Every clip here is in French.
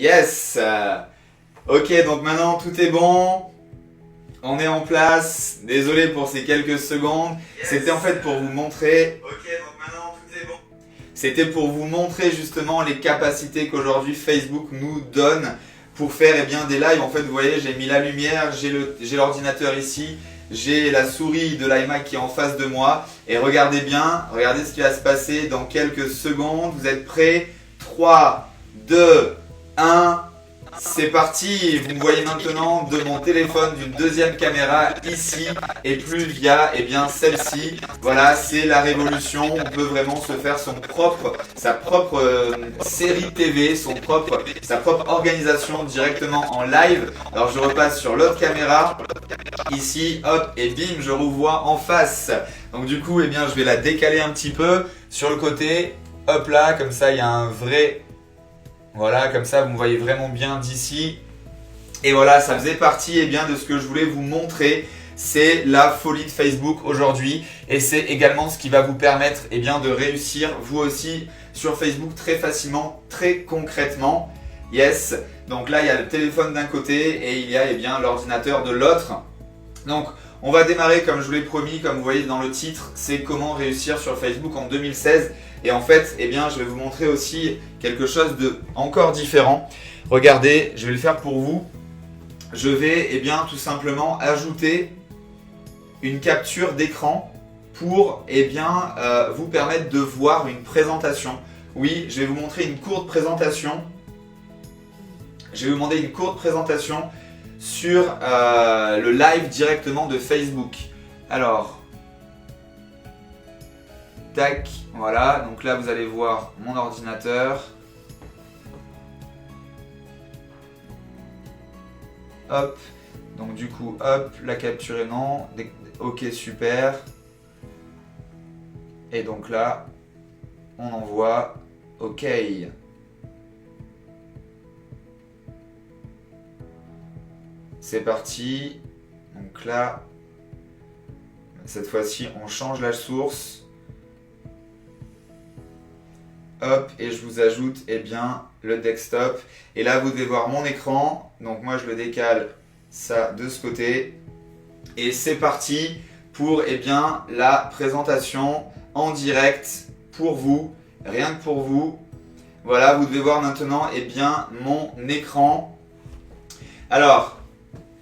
Yes. Ok, donc maintenant tout est bon. On est en place. Désolé pour ces quelques secondes. C'était en fait pour vous montrer. Ok, donc maintenant tout est bon. C'était pour vous montrer justement les capacités qu'aujourd'hui Facebook nous donne pour faire des lives. En fait, vous voyez, j'ai mis la lumière, j'ai l'ordinateur ici, j'ai la souris de l'iMac qui est en face de moi. Et regardez bien, regardez ce qui va se passer dans quelques secondes. Vous êtes prêts? 3, 2, 1... C'est parti, vous me voyez maintenant de mon téléphone d'une deuxième caméra ici et plus via celle-ci. Voilà, c'est la révolution, on peut vraiment se faire sa propre série TV, sa propre organisation directement en live. Alors je repasse sur l'autre caméra, ici, hop, et bim, je revois en face. Donc du coup, je vais la décaler un petit peu sur le côté, hop là, comme ça il y a un vrai... Voilà, comme ça vous me voyez vraiment bien d'ici. Et voilà, ça faisait partie de ce que je voulais vous montrer. C'est la folie de Facebook aujourd'hui. Et c'est également ce qui va vous permettre de réussir vous aussi sur Facebook très facilement, très concrètement. Yes, donc là il y a le téléphone d'un côté et il y a l'ordinateur de l'autre. Donc on va démarrer comme je vous l'ai promis, comme vous voyez dans le titre, c'est comment réussir sur Facebook en 2016. Et en fait, je vais vous montrer aussi quelque chose de encore différent. Regardez, je vais le faire pour vous. Je vais tout simplement ajouter une capture d'écran pour vous permettre de voir une présentation. Oui, je vais vous montrer une courte présentation. Je vais vous demander une courte présentation sur le live directement de Facebook. Alors, tac, voilà, donc là vous allez voir mon ordinateur. Hop, donc du coup, hop, la capture est non. Ok, super. Et donc là, on envoie. Ok. C'est parti. Donc là, cette fois-ci, on change la source. Hop, et je vous ajoute le desktop. Et là, vous devez voir mon écran. Donc moi, je le décale ça de ce côté. Et c'est parti pour la présentation en direct pour vous, rien que pour vous. Voilà, vous devez voir maintenant mon écran. Alors,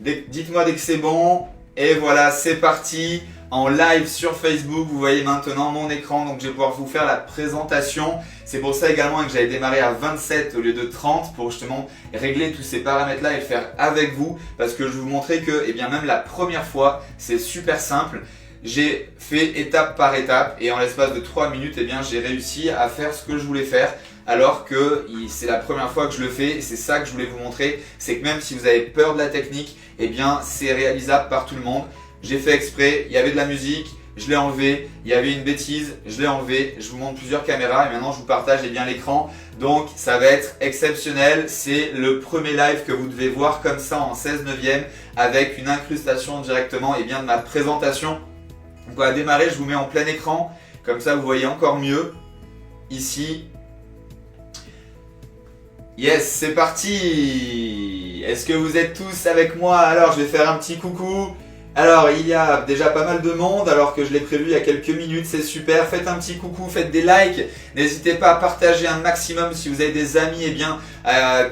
dites-moi dès que c'est bon. Et voilà, c'est parti. En live sur Facebook, vous voyez maintenant mon écran, donc je vais pouvoir vous faire la présentation. C'est pour ça également que j'avais démarré à 27 au lieu de 30 pour justement régler tous ces paramètres-là et le faire avec vous, parce que je vais vous montrer que même la première fois, c'est super simple. J'ai fait étape par étape et en l'espace de 3 minutes, j'ai réussi à faire ce que je voulais faire. Alors que c'est la première fois que je le fais et c'est ça que je voulais vous montrer. C'est que même si vous avez peur de la technique, c'est réalisable par tout le monde. J'ai fait exprès, il y avait de la musique, je l'ai enlevé, il y avait une bêtise, je l'ai enlevé, je vous montre plusieurs caméras et maintenant je vous partage l'écran. Donc ça va être exceptionnel, c'est le premier live que vous devez voir comme ça en 16/9 avec une incrustation directement de ma présentation. Donc on va démarrer, je vous mets en plein écran, comme ça vous voyez encore mieux ici. Yes, c'est parti. Est-ce que vous êtes tous avec moi? Alors je vais faire un petit coucou. Alors il y a déjà pas mal de monde alors que je l'ai prévu il y a quelques minutes, c'est super. Faites un petit coucou, faites des likes, n'hésitez pas à partager un maximum si vous avez des amis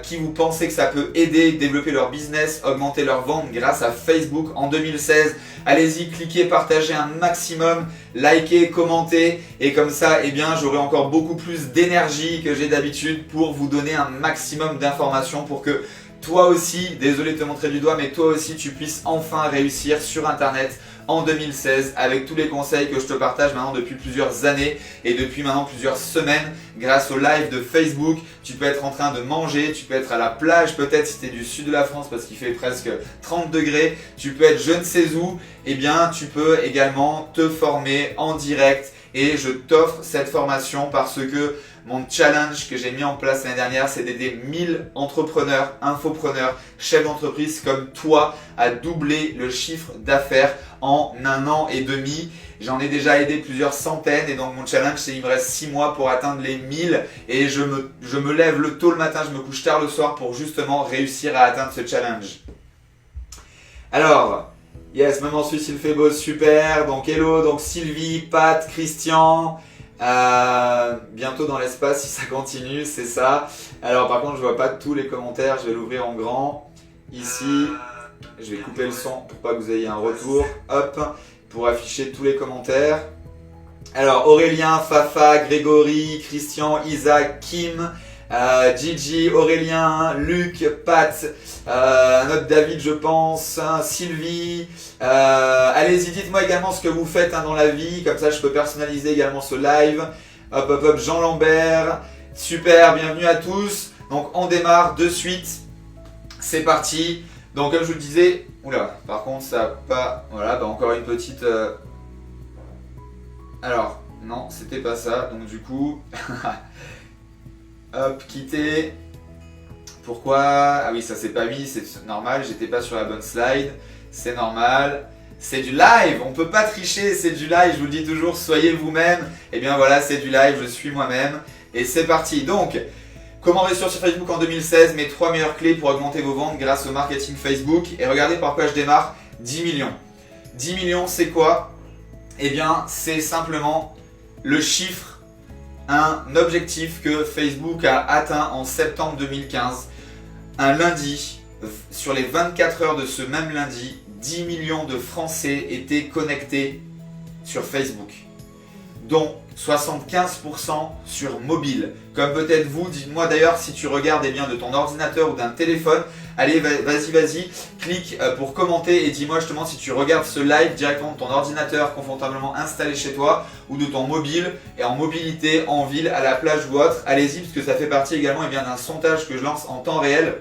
qui vous pensez que ça peut aider, développer leur business, augmenter leur vente grâce à Facebook en 2016. Allez-y, cliquez, partagez un maximum, likez, commentez et comme ça j'aurai encore beaucoup plus d'énergie que j'ai d'habitude pour vous donner un maximum d'informations pour que toi aussi, désolé de te montrer du doigt, mais toi aussi tu puisses enfin réussir sur internet en 2016 avec tous les conseils que je te partage maintenant depuis plusieurs années et depuis maintenant plusieurs semaines grâce au live de Facebook. Tu peux être en train de manger, tu peux être à la plage peut-être si tu es du sud de la France parce qu'il fait presque 30 degrés, tu peux être je ne sais où, tu peux également te former en direct et je t'offre cette formation parce que mon challenge que j'ai mis en place l'année dernière, c'est d'aider 1000 entrepreneurs, infopreneurs, chefs d'entreprise comme toi à doubler le chiffre d'affaires en 1 an et demi. J'en ai déjà aidé plusieurs centaines et donc mon challenge c'est il me reste 6 mois pour atteindre les 1000 et je me lève tôt le matin, je me couche tard le soir pour justement réussir à atteindre ce challenge. Alors, yes, même en Suisse il fait beau, super. Donc hello, donc Sylvie, Pat, Christian, bientôt dans l'espace si ça continue, c'est ça. Alors par contre je vois pas tous les commentaires, je vais l'ouvrir en grand. Ici, je vais couper le son pour pas que vous ayez un retour. Hop, pour afficher tous les commentaires. Alors Aurélien, Fafa, Grégory, Christian, Isaac, Kim, Gigi, Aurélien, Luc, Pat, un autre David je pense, Sylvie. Allez-y, dites-moi également ce que vous faites dans la vie, comme ça je peux personnaliser également ce live. Hop hop hop, Jean Lambert, super, bienvenue à tous. Donc on démarre de suite, c'est parti. Donc comme je vous le disais, oula, par contre ça n'a pas, voilà, encore une petite... Alors, non, c'était pas ça, donc du coup... Hop, quitter. Pourquoi? Ah oui, ça s'est pas mis, c'est normal, j'étais pas sur la bonne slide. C'est normal. C'est du live, on peut pas tricher, c'est du live, je vous le dis toujours, soyez vous-même. Et bien voilà, c'est du live, je suis moi-même. Et c'est parti. Donc, comment réussir sur Facebook en 2016, mes 3 meilleures clés pour augmenter vos ventes grâce au marketing Facebook. Et regardez par quoi je démarre, 10 millions. 10 millions, c'est quoi? Eh bien, c'est simplement le chiffre, un objectif que Facebook a atteint en septembre 2015. Un lundi, sur les 24 heures de ce même lundi, 10 millions de Français étaient connectés sur Facebook, dont 75% sur mobile. Comme peut-être vous, dites-moi d'ailleurs si tu regardes de ton ordinateur ou d'un téléphone. Allez, vas-y, clique pour commenter et dis-moi justement si tu regardes ce live directement de ton ordinateur confortablement installé chez toi ou de ton mobile et en mobilité, en ville, à la plage ou autre. Allez-y parce que ça fait partie également d'un sondage que je lance en temps réel.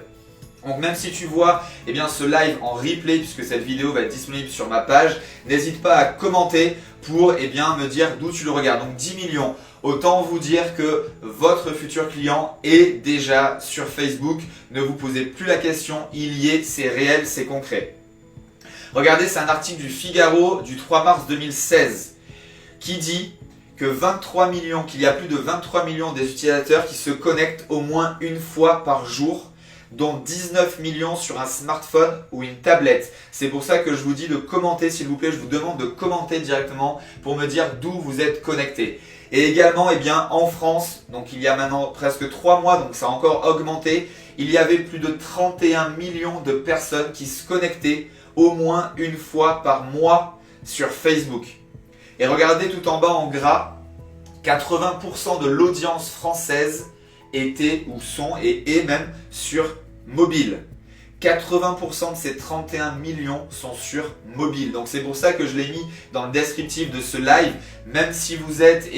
Donc même si tu vois ce live en replay puisque cette vidéo va être disponible sur ma page, n'hésite pas à commenter pour me dire d'où tu le regardes. Donc 10 millions, autant vous dire que votre futur client est déjà sur Facebook. Ne vous posez plus la question, il y est, c'est réel, c'est concret. Regardez, c'est un article du Figaro du 3 mars 2016 qui dit que qu'il y a plus de 23 millions des utilisateurs qui se connectent au moins une fois par jour, dont 19 millions sur un smartphone ou une tablette. C'est pour ça que je vous dis de commenter, s'il vous plaît, je vous demande de commenter directement pour me dire d'où vous êtes connecté. Et également, en France, donc il y a maintenant presque 3 mois, donc ça a encore augmenté, il y avait plus de 31 millions de personnes qui se connectaient au moins une fois par mois sur Facebook. Et regardez tout en bas en gras, 80% de l'audience française étaient ou sont et est même sur mobile. 80% de ces 31 millions sont sur mobile. Donc c'est pour ça que je l'ai mis dans le descriptif de ce live. Même si vous êtes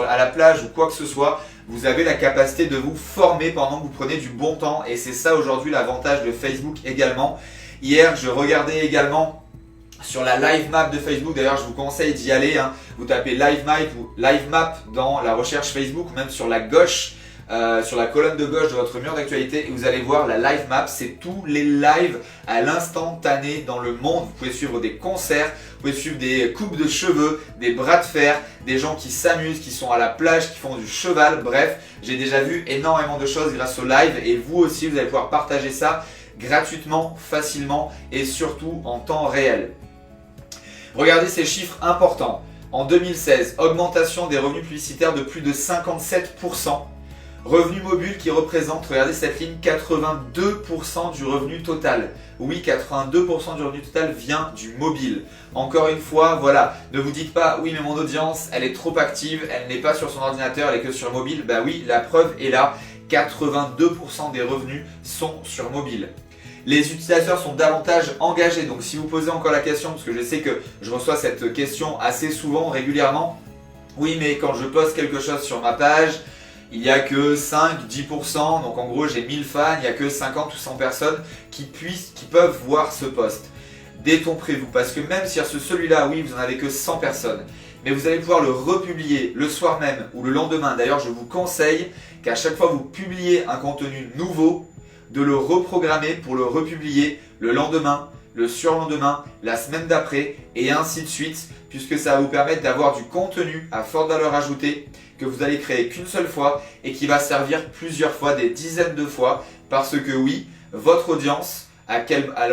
à la plage ou quoi que ce soit, vous avez la capacité de vous former pendant que vous prenez du bon temps. Et c'est ça aujourd'hui l'avantage de Facebook également. Hier, je regardais également sur la live map de Facebook. D'ailleurs, je vous conseille d'y aller. Vous tapez live map dans la recherche Facebook, ou même sur la gauche. Sur la colonne de gauche de votre mur d'actualité et vous allez voir la live map, c'est tous les lives à l'instantané dans le monde. Vous pouvez suivre des concerts, vous pouvez suivre des coupes de cheveux, des bras de fer, des gens qui s'amusent, qui sont à la plage, qui font du cheval, bref, j'ai déjà vu énormément de choses grâce au live et vous aussi vous allez pouvoir partager ça gratuitement, facilement et surtout en temps réel. Regardez ces chiffres importants. En 2016, augmentation des revenus publicitaires de plus de 57%. Revenu mobile qui représente, regardez cette ligne, 82% du revenu total. Oui, 82% du revenu total vient du mobile. Encore une fois, voilà, ne vous dites pas, oui mais mon audience, elle est trop active, elle n'est pas sur son ordinateur, elle est que sur mobile. Bah oui, la preuve est là, 82% des revenus sont sur mobile. Les utilisateurs sont davantage engagés, donc si vous posez encore la question, parce que je sais que je reçois cette question assez souvent, régulièrement, oui mais quand je poste quelque chose sur ma page, il n'y a que 5-10%, donc en gros j'ai 1000 fans, il n'y a que 50 ou 100 personnes qui peuvent voir ce post. Détromperez-vous, parce que même si sur celui-là, oui, vous n'en avez que 100 personnes, mais vous allez pouvoir le republier le soir même ou le lendemain. D'ailleurs, je vous conseille qu'à chaque fois que vous publiez un contenu nouveau, de le reprogrammer pour le republier le lendemain, le surlendemain, la semaine d'après et ainsi de suite, puisque ça va vous permettre d'avoir du contenu à forte valeur ajoutée que vous allez créer qu'une seule fois et qui va servir plusieurs fois, des dizaines de fois, parce que oui, votre audience,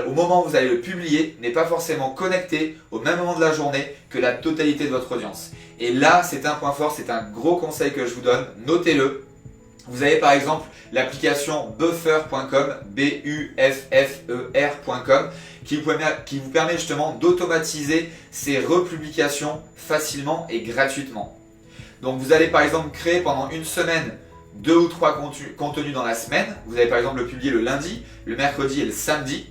au moment où vous allez le publier, n'est pas forcément connectée au même moment de la journée que la totalité de votre audience. Et là, c'est un point fort, c'est un gros conseil que je vous donne, notez-le. Vous avez par exemple l'application buffer.com, B-U-F-F-E-R.com, qui vous permet justement d'automatiser ces republications facilement et gratuitement. Donc vous allez par exemple créer pendant une semaine 2 ou 3 contenus dans la semaine. Vous allez par exemple le publier le lundi, le mercredi et le samedi.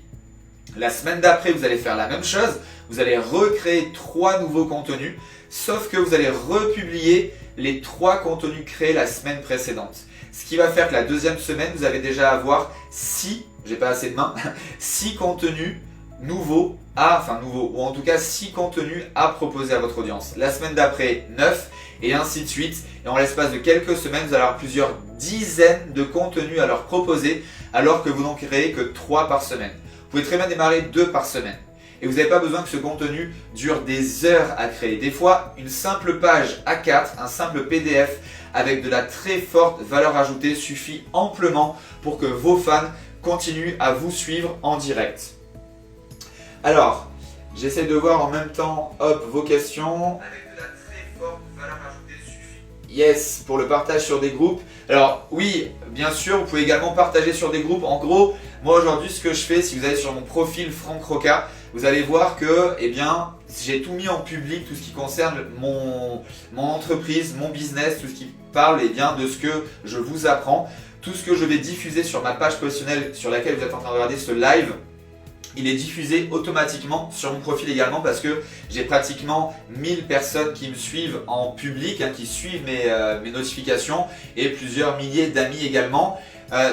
La semaine d'après, vous allez faire la même chose. Vous allez recréer 3 nouveaux contenus, sauf que vous allez republier les 3 contenus créés la semaine précédente. Ce qui va faire que la deuxième semaine, vous allez déjà avoir 6, j'ai pas assez de mains, 6 contenus nouveaux, ou en tout cas 6 contenus à proposer à votre audience. La semaine d'après, 9 et ainsi de suite. Et en l'espace de quelques semaines, vous allez avoir plusieurs dizaines de contenus à leur proposer alors que vous n'en créez que 3 par semaine. Vous pouvez très bien démarrer 2 par semaine. Et vous n'avez pas besoin que ce contenu dure des heures à créer. Des fois, une simple page A4, un simple PDF avec de la très forte valeur ajoutée suffit amplement pour que vos fans continuent à vous suivre en direct. Alors, j'essaie de voir en même temps vos questions. Avec de la très forte valeur ajoutée suffit. Yes, pour le partage sur des groupes. Alors oui, bien sûr, vous pouvez également partager sur des groupes. En gros, moi aujourd'hui, ce que je fais, si vous allez sur mon profil Franck Roca, vous allez voir que j'ai tout mis en public, tout ce qui concerne mon entreprise, mon business, tout ce qui parle de ce que je vous apprends. Tout ce que je vais diffuser sur ma page professionnelle sur laquelle vous êtes en train de regarder ce live, il est diffusé automatiquement sur mon profil également parce que j'ai pratiquement 1000 personnes qui me suivent en public, qui suivent mes notifications et plusieurs milliers d'amis également.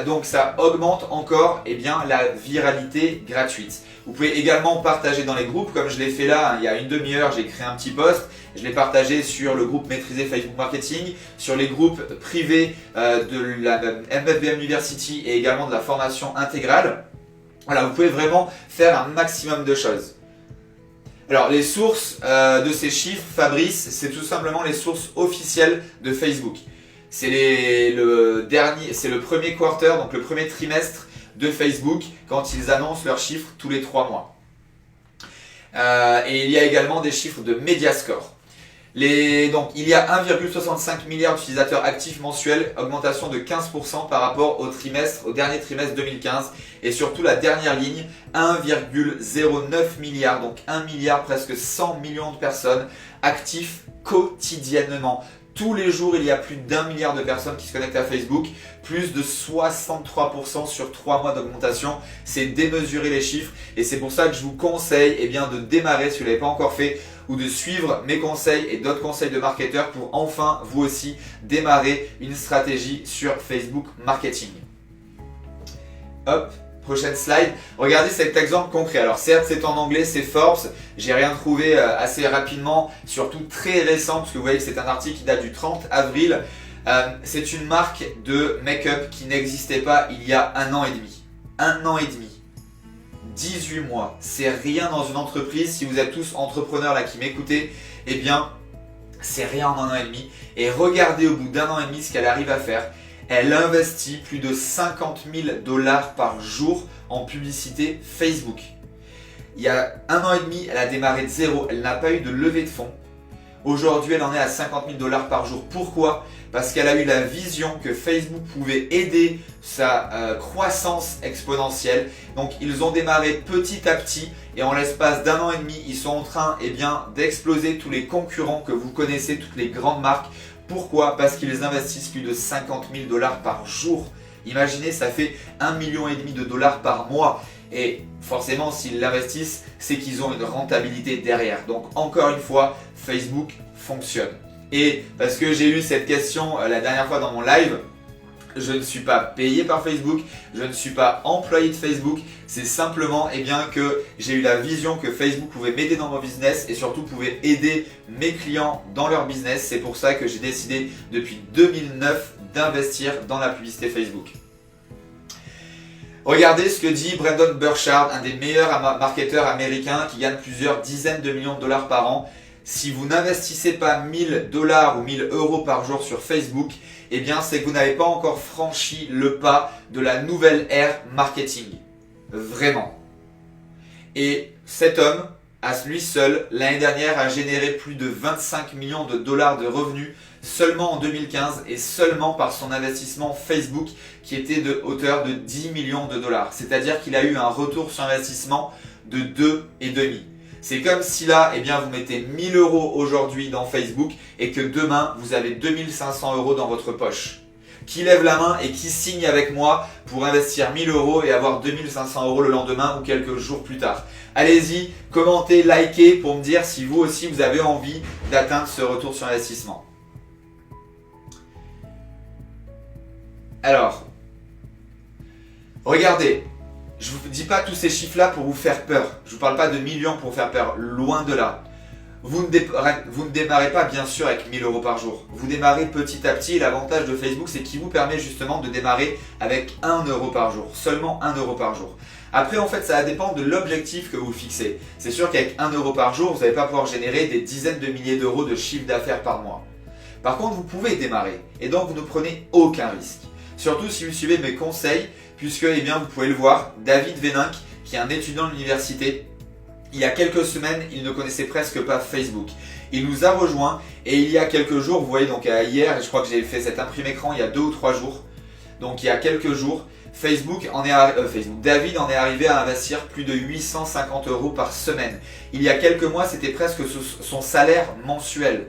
Donc ça augmente encore la viralité gratuite. Vous pouvez également partager dans les groupes comme je l'ai fait là, il y a une demi-heure, j'ai créé un petit post. Je l'ai partagé sur le groupe Maîtriser Facebook Marketing, sur les groupes privés de la MFBM University et également de la formation intégrale. Voilà, vous pouvez vraiment faire un maximum de choses. Alors, les sources de ces chiffres, Fabrice, c'est tout simplement les sources officielles de Facebook. C'est le premier quarter, donc le premier trimestre de Facebook, quand ils annoncent leurs chiffres tous les 3 mois. Et il y a également des chiffres de Mediascore. Donc, il y a 1,65 milliard d'utilisateurs actifs mensuels, augmentation de 15% par rapport au dernier trimestre 2015. Et surtout la dernière ligne, 1,09 milliard, donc 1 milliard, presque 100 millions de personnes actifs quotidiennement. Tous les jours, il y a plus d'1 milliard de personnes qui se connectent à Facebook, plus de 63% sur 3 mois d'augmentation. C'est démesuré les chiffres et c'est pour ça que je vous conseille de démarrer si vous ne l'avez pas encore fait ou de suivre mes conseils et d'autres conseils de marketeurs pour enfin vous aussi démarrer une stratégie sur Facebook Marketing. Hop, prochaine slide. Regardez cet exemple concret. Alors certes, c'est en anglais, c'est Forbes. J'ai rien trouvé assez rapidement, surtout très récent, parce que vous voyez que c'est un article qui date du 30 avril. C'est une marque de make-up qui n'existait pas il y a 1 an et demi. 1 an et demi. 18 mois. C'est rien dans une entreprise. Si vous êtes tous entrepreneurs là qui m'écoutez, c'est rien en 1 an et demi. Et regardez au bout d'1 an et demi ce qu'elle arrive à faire. Elle investit plus de 50 000 $ par jour en publicité Facebook. Il y a 1 an et demi, elle a démarré de zéro, elle n'a pas eu de levée de fonds. Aujourd'hui, elle en est à 50 000 $ par jour. Pourquoi ? Parce qu'elle a eu la vision que Facebook pouvait aider sa croissance exponentielle. Donc, ils ont démarré petit à petit et en l'espace d'1 an et demi, ils sont en train d'exploser tous les concurrents que vous connaissez, toutes les grandes marques. Pourquoi ? Parce qu'ils investissent plus de 50 000 $ par jour. Imaginez, ça fait 1,5 million de dollars par mois. Et forcément, s'ils l'investissent, c'est qu'ils ont une rentabilité derrière. Donc encore une fois, Facebook fonctionne. Et parce que j'ai eu cette question la dernière fois dans mon live, je ne suis pas payé par Facebook, je ne suis pas employé de Facebook, c'est simplement que j'ai eu la vision que Facebook pouvait m'aider dans mon business et surtout pouvait aider mes clients dans leur business. C'est pour ça que j'ai décidé depuis 2009 d'investir dans la publicité Facebook. Regardez ce que dit Brandon Burchard, un des meilleurs marketeurs américains qui gagne plusieurs dizaines de millions de dollars par an. Si vous n'investissez pas 1000 dollars ou 1000 euros par jour sur Facebook, eh bien c'est que vous n'avez pas encore franchi le pas de la nouvelle ère marketing. Vraiment. Et cet homme, à lui seul, l'année dernière a généré plus de 25 millions de dollars de revenus seulement en 2015 et seulement par son investissement Facebook qui était de hauteur de 10 millions de dollars. C'est-à-dire qu'il a eu un retour sur investissement de 2,5. C'est comme si là, eh bien, vous mettez 1000 euros aujourd'hui dans Facebook et que demain, vous avez 2500 euros dans votre poche. Qui lève la main et qui signe avec moi pour investir 1000 euros et avoir 2500 euros le lendemain ou quelques jours plus tard? Allez-y, commentez, likez pour me dire si vous aussi vous avez envie d'atteindre ce retour sur investissement. Alors, regardez, je ne vous dis pas tous ces chiffres-là pour vous faire peur. Je ne vous parle pas de millions pour vous faire peur, loin de là. Vous ne démarrez pas bien sûr avec 1000 euros par jour. Vous démarrez petit à petit et l'avantage de Facebook c'est qu'il vous permet justement de démarrer avec 1 euro par jour. Seulement 1 euro par jour. Après en fait ça va dépendre de l'objectif que vous fixez. C'est sûr qu'avec 1 euro par jour vous n'allez pas pouvoir générer des dizaines de milliers d'euros de chiffre d'affaires par mois. Par contre vous pouvez démarrer et donc vous ne prenez aucun risque. Surtout si vous suivez mes conseils puisque eh bien, vous pouvez le voir, David Véninck qui est un étudiant de l'université. Il y a quelques semaines, il ne connaissait presque pas Facebook. Il nous a rejoints et il y a quelques jours, vous voyez donc hier, et je crois que j'ai fait cet imprimé écran il y a 2 ou 3 jours. Donc il y a quelques jours, David en est arrivé à investir plus de 850 euros par semaine. Il y a quelques mois, c'était presque son salaire mensuel.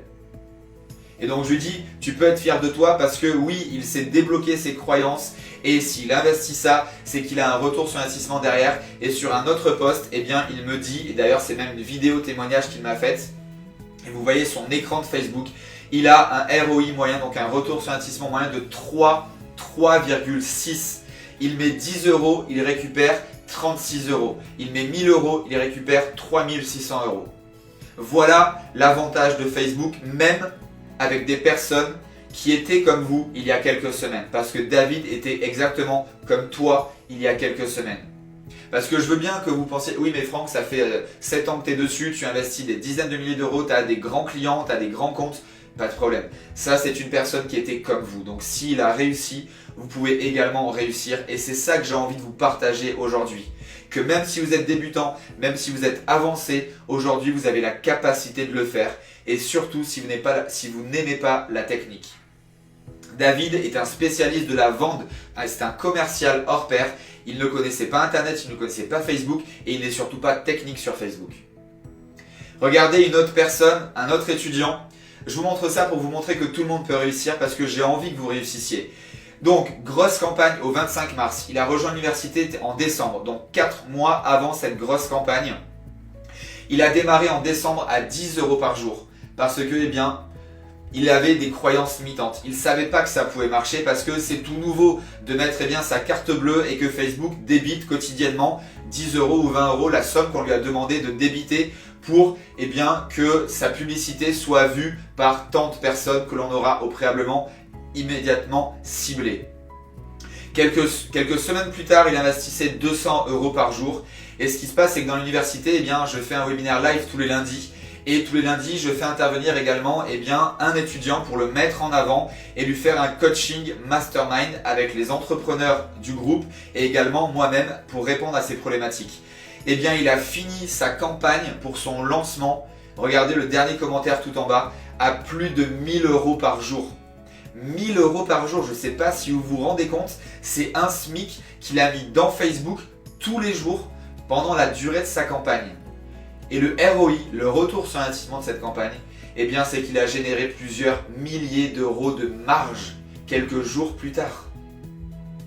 Et donc je lui dis, tu peux être fier de toi parce que oui, il s'est débloqué ses croyances et s'il investit ça, c'est qu'il a un retour sur investissement derrière. Et sur un autre post, eh bien il me dit, et d'ailleurs c'est même une vidéo témoignage qu'il m'a faite, et vous voyez son écran de Facebook, il a un ROI moyen, donc un retour sur investissement moyen de 3,6. Il met 10 euros, il récupère 36 euros. Il met 1000 euros, il récupère 3600 euros. Voilà l'avantage de Facebook, même avec des personnes qui étaient comme vous il y a quelques semaines. Parce que David était exactement comme toi il y a quelques semaines. Parce que je veux bien que vous pensiez, oui mais Franck, ça fait 7 ans que tu es dessus, tu investis des dizaines de milliers d'euros, tu as des grands clients, tu as des grands comptes, pas de problème. Ça c'est une personne qui était comme vous. Donc s'il a réussi, vous pouvez également réussir. Et c'est ça que j'ai envie de vous partager aujourd'hui. Que même si vous êtes débutant, même si vous êtes avancé, aujourd'hui vous avez la capacité de le faire. Et surtout si vous n'aimez pas la technique. David est un spécialiste de la vente, c'est un commercial hors pair. Il ne connaissait pas Internet, il ne connaissait pas Facebook et il n'est surtout pas technique sur Facebook. Regardez une autre personne, un autre étudiant. Je vous montre ça pour vous montrer que tout le monde peut réussir parce que j'ai envie que vous réussissiez. Donc, grosse campagne au 25 mars. Il a rejoint l'université en décembre, donc 4 mois avant cette grosse campagne. Il a démarré en décembre à 10 euros par jour parce que, eh bien, il avait des croyances limitantes. Il ne savait pas que ça pouvait marcher parce que c'est tout nouveau de mettre eh bien, sa carte bleue et que Facebook débite quotidiennement 10 euros ou 20 euros la somme qu'on lui a demandé de débiter pour eh bien, que sa publicité soit vue par tant de personnes que l'on aura au préalablement immédiatement ciblées. Quelques semaines plus tard, il investissait 200 euros par jour. Et ce qui se passe, c'est que dans l'université, eh bien, je fais un webinaire live tous les lundis. Et tous les lundis, je fais intervenir également eh bien, un étudiant pour le mettre en avant et lui faire un coaching mastermind avec les entrepreneurs du groupe et également moi-même pour répondre à ses problématiques. Eh bien, il a fini sa campagne pour son lancement. Regardez le dernier commentaire tout en bas, à plus de 1000 euros par jour. 1000 euros par jour, je ne sais pas si vous vous rendez compte, c'est un SMIC qu'il a mis dans Facebook tous les jours pendant la durée de sa campagne. Et le ROI, le retour sur investissement de cette campagne, eh bien c'est qu'il a généré plusieurs milliers d'euros de marge quelques jours plus tard,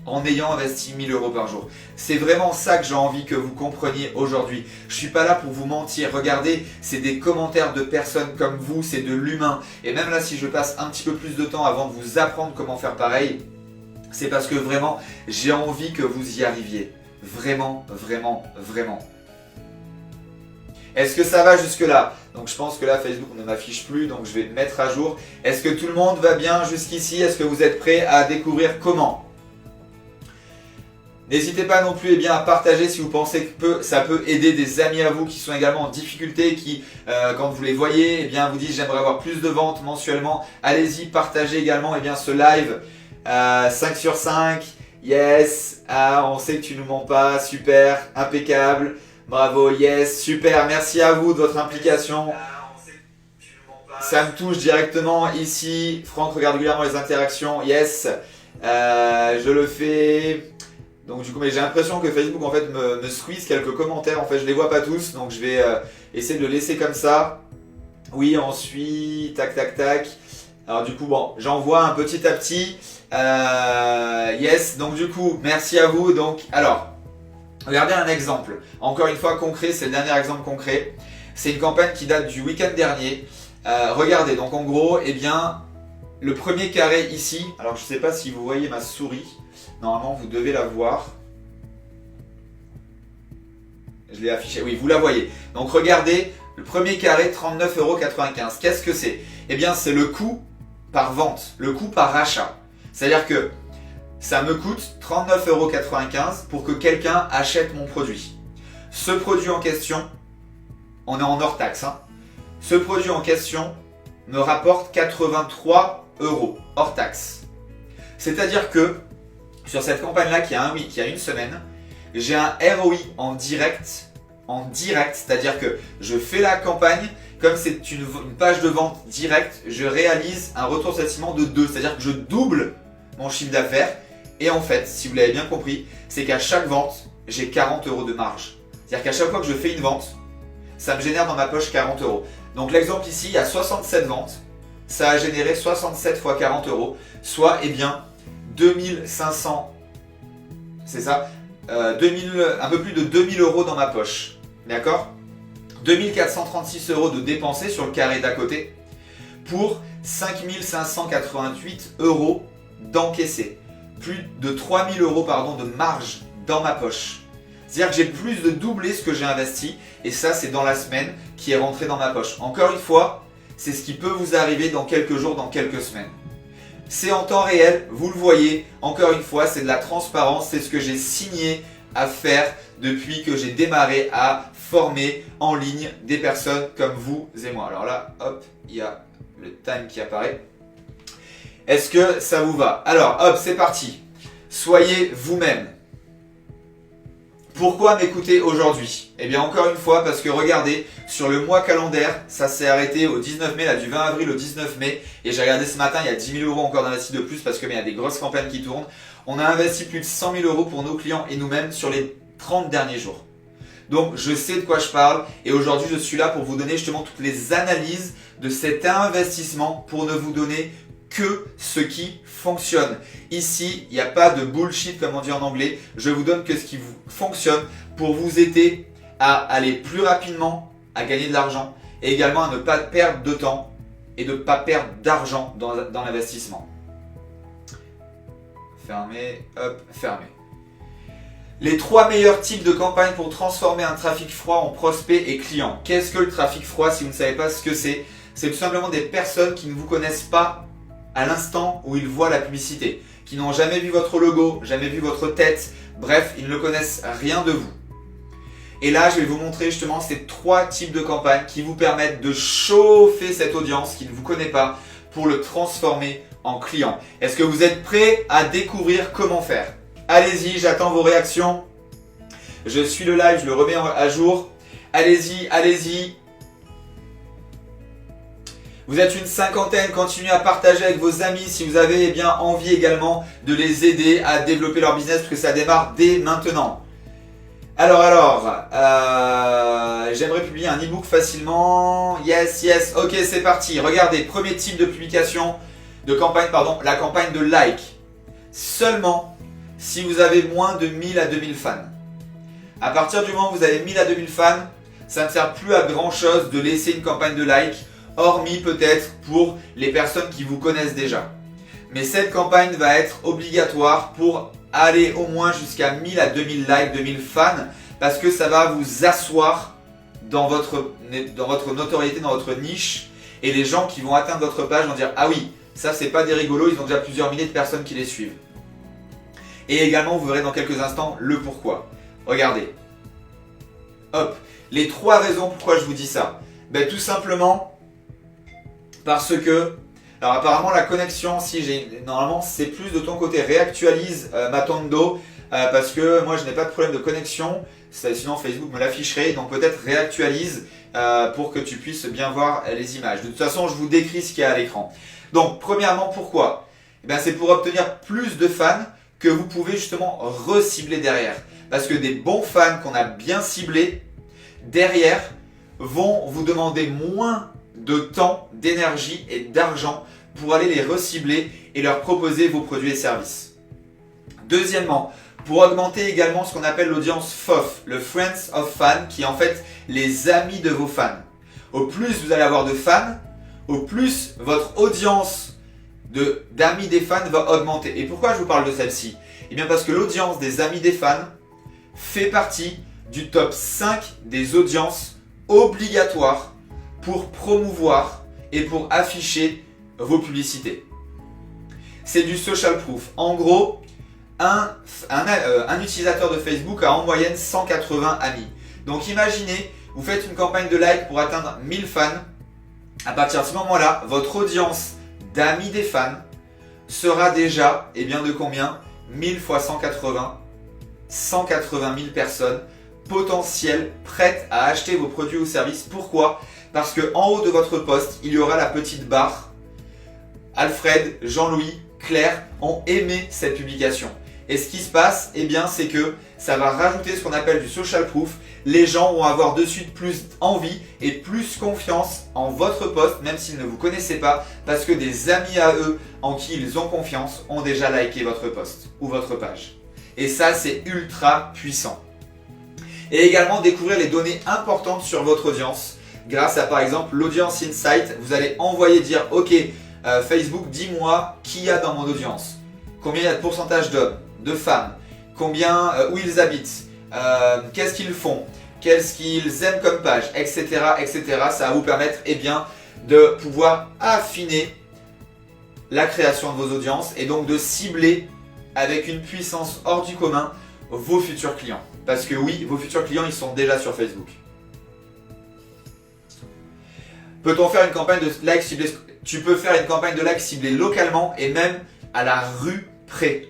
en ayant investi 1000 euros par jour. C'est vraiment ça que j'ai envie que vous compreniez aujourd'hui. Je ne suis pas là pour vous mentir. Regardez, c'est des commentaires de personnes comme vous, c'est de l'humain. Et même là, si je passe un petit peu plus de temps avant de vous apprendre comment faire pareil, c'est parce que vraiment, j'ai envie que vous y arriviez. Vraiment, vraiment, vraiment. Est-ce que ça va jusque-là? Donc je pense que là, Facebook ne m'affiche plus, donc je vais me mettre à jour. Est-ce que tout le monde va bien jusqu'ici? Est-ce que vous êtes prêts à découvrir comment? N'hésitez pas non plus à partager si vous pensez que ça peut aider des amis à vous qui sont également en difficulté, qui quand vous les voyez, vous disent j'aimerais avoir plus de ventes mensuellement. Allez-y, partagez également ce live. 5 sur 5, yes, on sait que tu nous mens pas, super, impeccable, bravo, yes, super, merci à vous de votre implication. Ça me touche directement ici. Franck regarde régulièrement les interactions, yes, je le fais. Donc du coup, mais j'ai l'impression que Facebook en fait me squeeze quelques commentaires. En fait, je les vois pas tous, donc je vais essayer de le laisser comme ça. Oui, on suit, tac, tac, tac. Alors du coup, bon, j'en vois un petit à petit. Yes, donc du coup, merci à vous. Donc, alors, regardez un exemple. Encore une fois, concret, c'est le dernier exemple concret. C'est une campagne qui date du week-end dernier. Regardez, donc en gros, le premier carré ici. Alors, je sais pas si vous voyez ma souris. Normalement, vous devez la voir. Je l'ai affiché. Oui, vous la voyez. Donc, regardez, le premier carré, 39,95 €. Qu'est-ce que c'est? C'est le coût par vente, le coût par achat. C'est-à-dire que ça me coûte 39,95 € pour que quelqu'un achète mon produit. Ce produit en question, on est en hors taxe. Ce produit en question me rapporte 83 € hors taxe. C'est-à-dire que sur cette campagne-là qui a une semaine, j'ai un ROI en direct, c'est-à-dire que je fais la campagne, comme c'est une page de vente directe, je réalise un retour sur investissement de 2, c'est-à-dire que je double mon chiffre d'affaires. Et en fait, si vous l'avez bien compris, c'est qu'à chaque vente, j'ai 40 € de marge. C'est-à-dire qu'à chaque fois que je fais une vente, ça me génère dans ma poche 40 €. Donc l'exemple ici, il y a 67 ventes, ça a généré 67 fois 40 €, soit 2500, c'est ça, un peu plus de 2000 € dans ma poche, d'accord? 2436 € de dépensés sur le carré d'à côté pour 5588 € d'encaissés, plus de 3000 € de marge dans ma poche. C'est-à-dire que j'ai plus de doublé ce que j'ai investi et ça c'est dans la semaine qui est rentré dans ma poche. Encore une fois, c'est ce qui peut vous arriver dans quelques jours, dans quelques semaines. C'est en temps réel, vous le voyez, encore une fois, c'est de la transparence, c'est ce que j'ai signé à faire depuis que j'ai démarré à former en ligne des personnes comme vous et moi. Alors là, hop, il y a le time qui apparaît. Est-ce que ça vous va? Alors, hop, c'est parti. Soyez vous-même. Pourquoi m'écouter aujourd'hui? Encore une fois, parce que regardez, sur le mois calendaire, ça s'est arrêté au 19 mai, là, du 20 avril au 19 mai. Et j'ai regardé ce matin, il y a 10 000 € encore d'investis de plus parce qu'il y a des grosses campagnes qui tournent. On a investi plus de 100 000 € pour nos clients et nous-mêmes sur les 30 derniers jours. Donc, je sais de quoi je parle et aujourd'hui, je suis là pour vous donner justement toutes les analyses de cet investissement pour ne vous donner que ce qui fonctionne. Ici, il n'y a pas de bullshit comme on dit en anglais. Je vous donne que ce qui vous fonctionne pour vous aider à aller plus rapidement, à gagner de l'argent et également à ne pas perdre de temps et de ne pas perdre d'argent dans l'investissement. Fermez, hop, fermez. Les 3 meilleurs types de campagnes pour transformer un trafic froid en prospect et client. Qu'est-ce que le trafic froid si vous ne savez pas ce que c'est? C'est tout simplement des personnes qui ne vous connaissent pas à l'instant où ils voient la publicité, qui n'ont jamais vu votre logo, jamais vu votre tête, bref, ils ne connaissent rien de vous. Et là, je vais vous montrer justement ces 3 types de campagnes qui vous permettent de chauffer cette audience qui ne vous connaît pas pour le transformer en client. Est-ce que vous êtes prêts à découvrir comment faire? Allez-y, j'attends vos réactions. Je suis le live, je le remets à jour. Allez-y, allez-y. Vous êtes une cinquantaine, continuez à partager avec vos amis si vous avez envie également de les aider à développer leur business parce que ça démarre dès maintenant. Alors, j'aimerais publier un e-book facilement. Yes, yes, ok, c'est parti. Regardez, premier type de publication, de campagne, pardon, la campagne de like. Seulement si vous avez moins de 1000 à 2000 fans. À partir du moment où vous avez 1000 à 2000 fans, ça ne sert plus à grand chose de laisser une campagne de like, hormis peut-être pour les personnes qui vous connaissent déjà. Mais cette campagne va être obligatoire pour aller au moins jusqu'à 1000 à 2000 likes, 2000 fans, parce que ça va vous asseoir dans votre notoriété, dans votre niche, et les gens qui vont atteindre votre page vont dire « Ah oui, ça c'est pas des rigolos, ils ont déjà plusieurs milliers de personnes qui les suivent ». Et également, vous verrez dans quelques instants le pourquoi. Regardez. Hop, les 3 raisons pourquoi je vous dis ça. Ben, tout simplement parce que, alors apparemment la connexion, normalement c'est plus de ton côté, réactualise Matondo, parce que moi je n'ai pas de problème de connexion, sinon Facebook me l'afficherait, donc peut-être réactualise pour que tu puisses bien voir les images. De toute façon, je vous décris ce qu'il y a à l'écran. Donc premièrement, pourquoi? Eh bien, c'est pour obtenir plus de fans que vous pouvez justement recibler derrière. Parce que des bons fans qu'on a bien ciblés, derrière, vont vous demander moins de temps, d'énergie et d'argent pour aller les recibler et leur proposer vos produits et services. Deuxièmement, pour augmenter également ce qu'on appelle l'audience FOF, le Friends of Fans, qui est en fait les amis de vos fans. Au plus vous allez avoir de fans, au plus votre audience d'amis des fans va augmenter. Et pourquoi je vous parle de celle-ci? Eh bien parce que l'audience des amis des fans fait partie du top 5 des audiences obligatoires pour promouvoir et pour afficher vos publicités. C'est du social proof. En gros, un utilisateur de Facebook a en moyenne 180 amis. Donc imaginez, vous faites une campagne de like pour atteindre 1000 fans. À partir de ce moment-là, votre audience d'amis des fans sera déjà, et bien de combien? 1000 fois 180, 180 000 personnes potentielles prêtes à acheter vos produits ou services. Pourquoi? Parce qu'en haut de votre post, il y aura la petite barre. Alfred, Jean-Louis, Claire ont aimé cette publication. Et ce qui se passe, eh bien, c'est que ça va rajouter ce qu'on appelle du social proof. Les gens vont avoir de suite plus envie et plus confiance en votre post, même s'ils ne vous connaissaient pas, parce que des amis à eux, en qui ils ont confiance, ont déjà liké votre post ou votre page. Et ça, c'est ultra puissant. Et également découvrir les données importantes sur votre audience. Grâce à par exemple l'Audience Insight, vous allez envoyer dire ok, Facebook, dis-moi qui y a dans mon audience. Combien il y a de pourcentage d'hommes, de femmes, combien, où ils habitent, qu'est-ce qu'ils font, qu'est-ce qu'ils aiment comme page, etc., etc. Ça va vous permettre de pouvoir affiner la création de vos audiences et donc de cibler avec une puissance hors du commun vos futurs clients. Parce que oui, vos futurs clients, ils sont déjà sur Facebook. Peut-on faire une campagne de like ciblée? Tu peux faire une campagne de like ciblée localement et même à la rue près.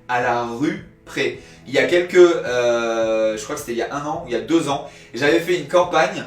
À la rue près. Il y a je crois que c'était il y a 1 an, il y a 2 ans, j'avais fait une campagne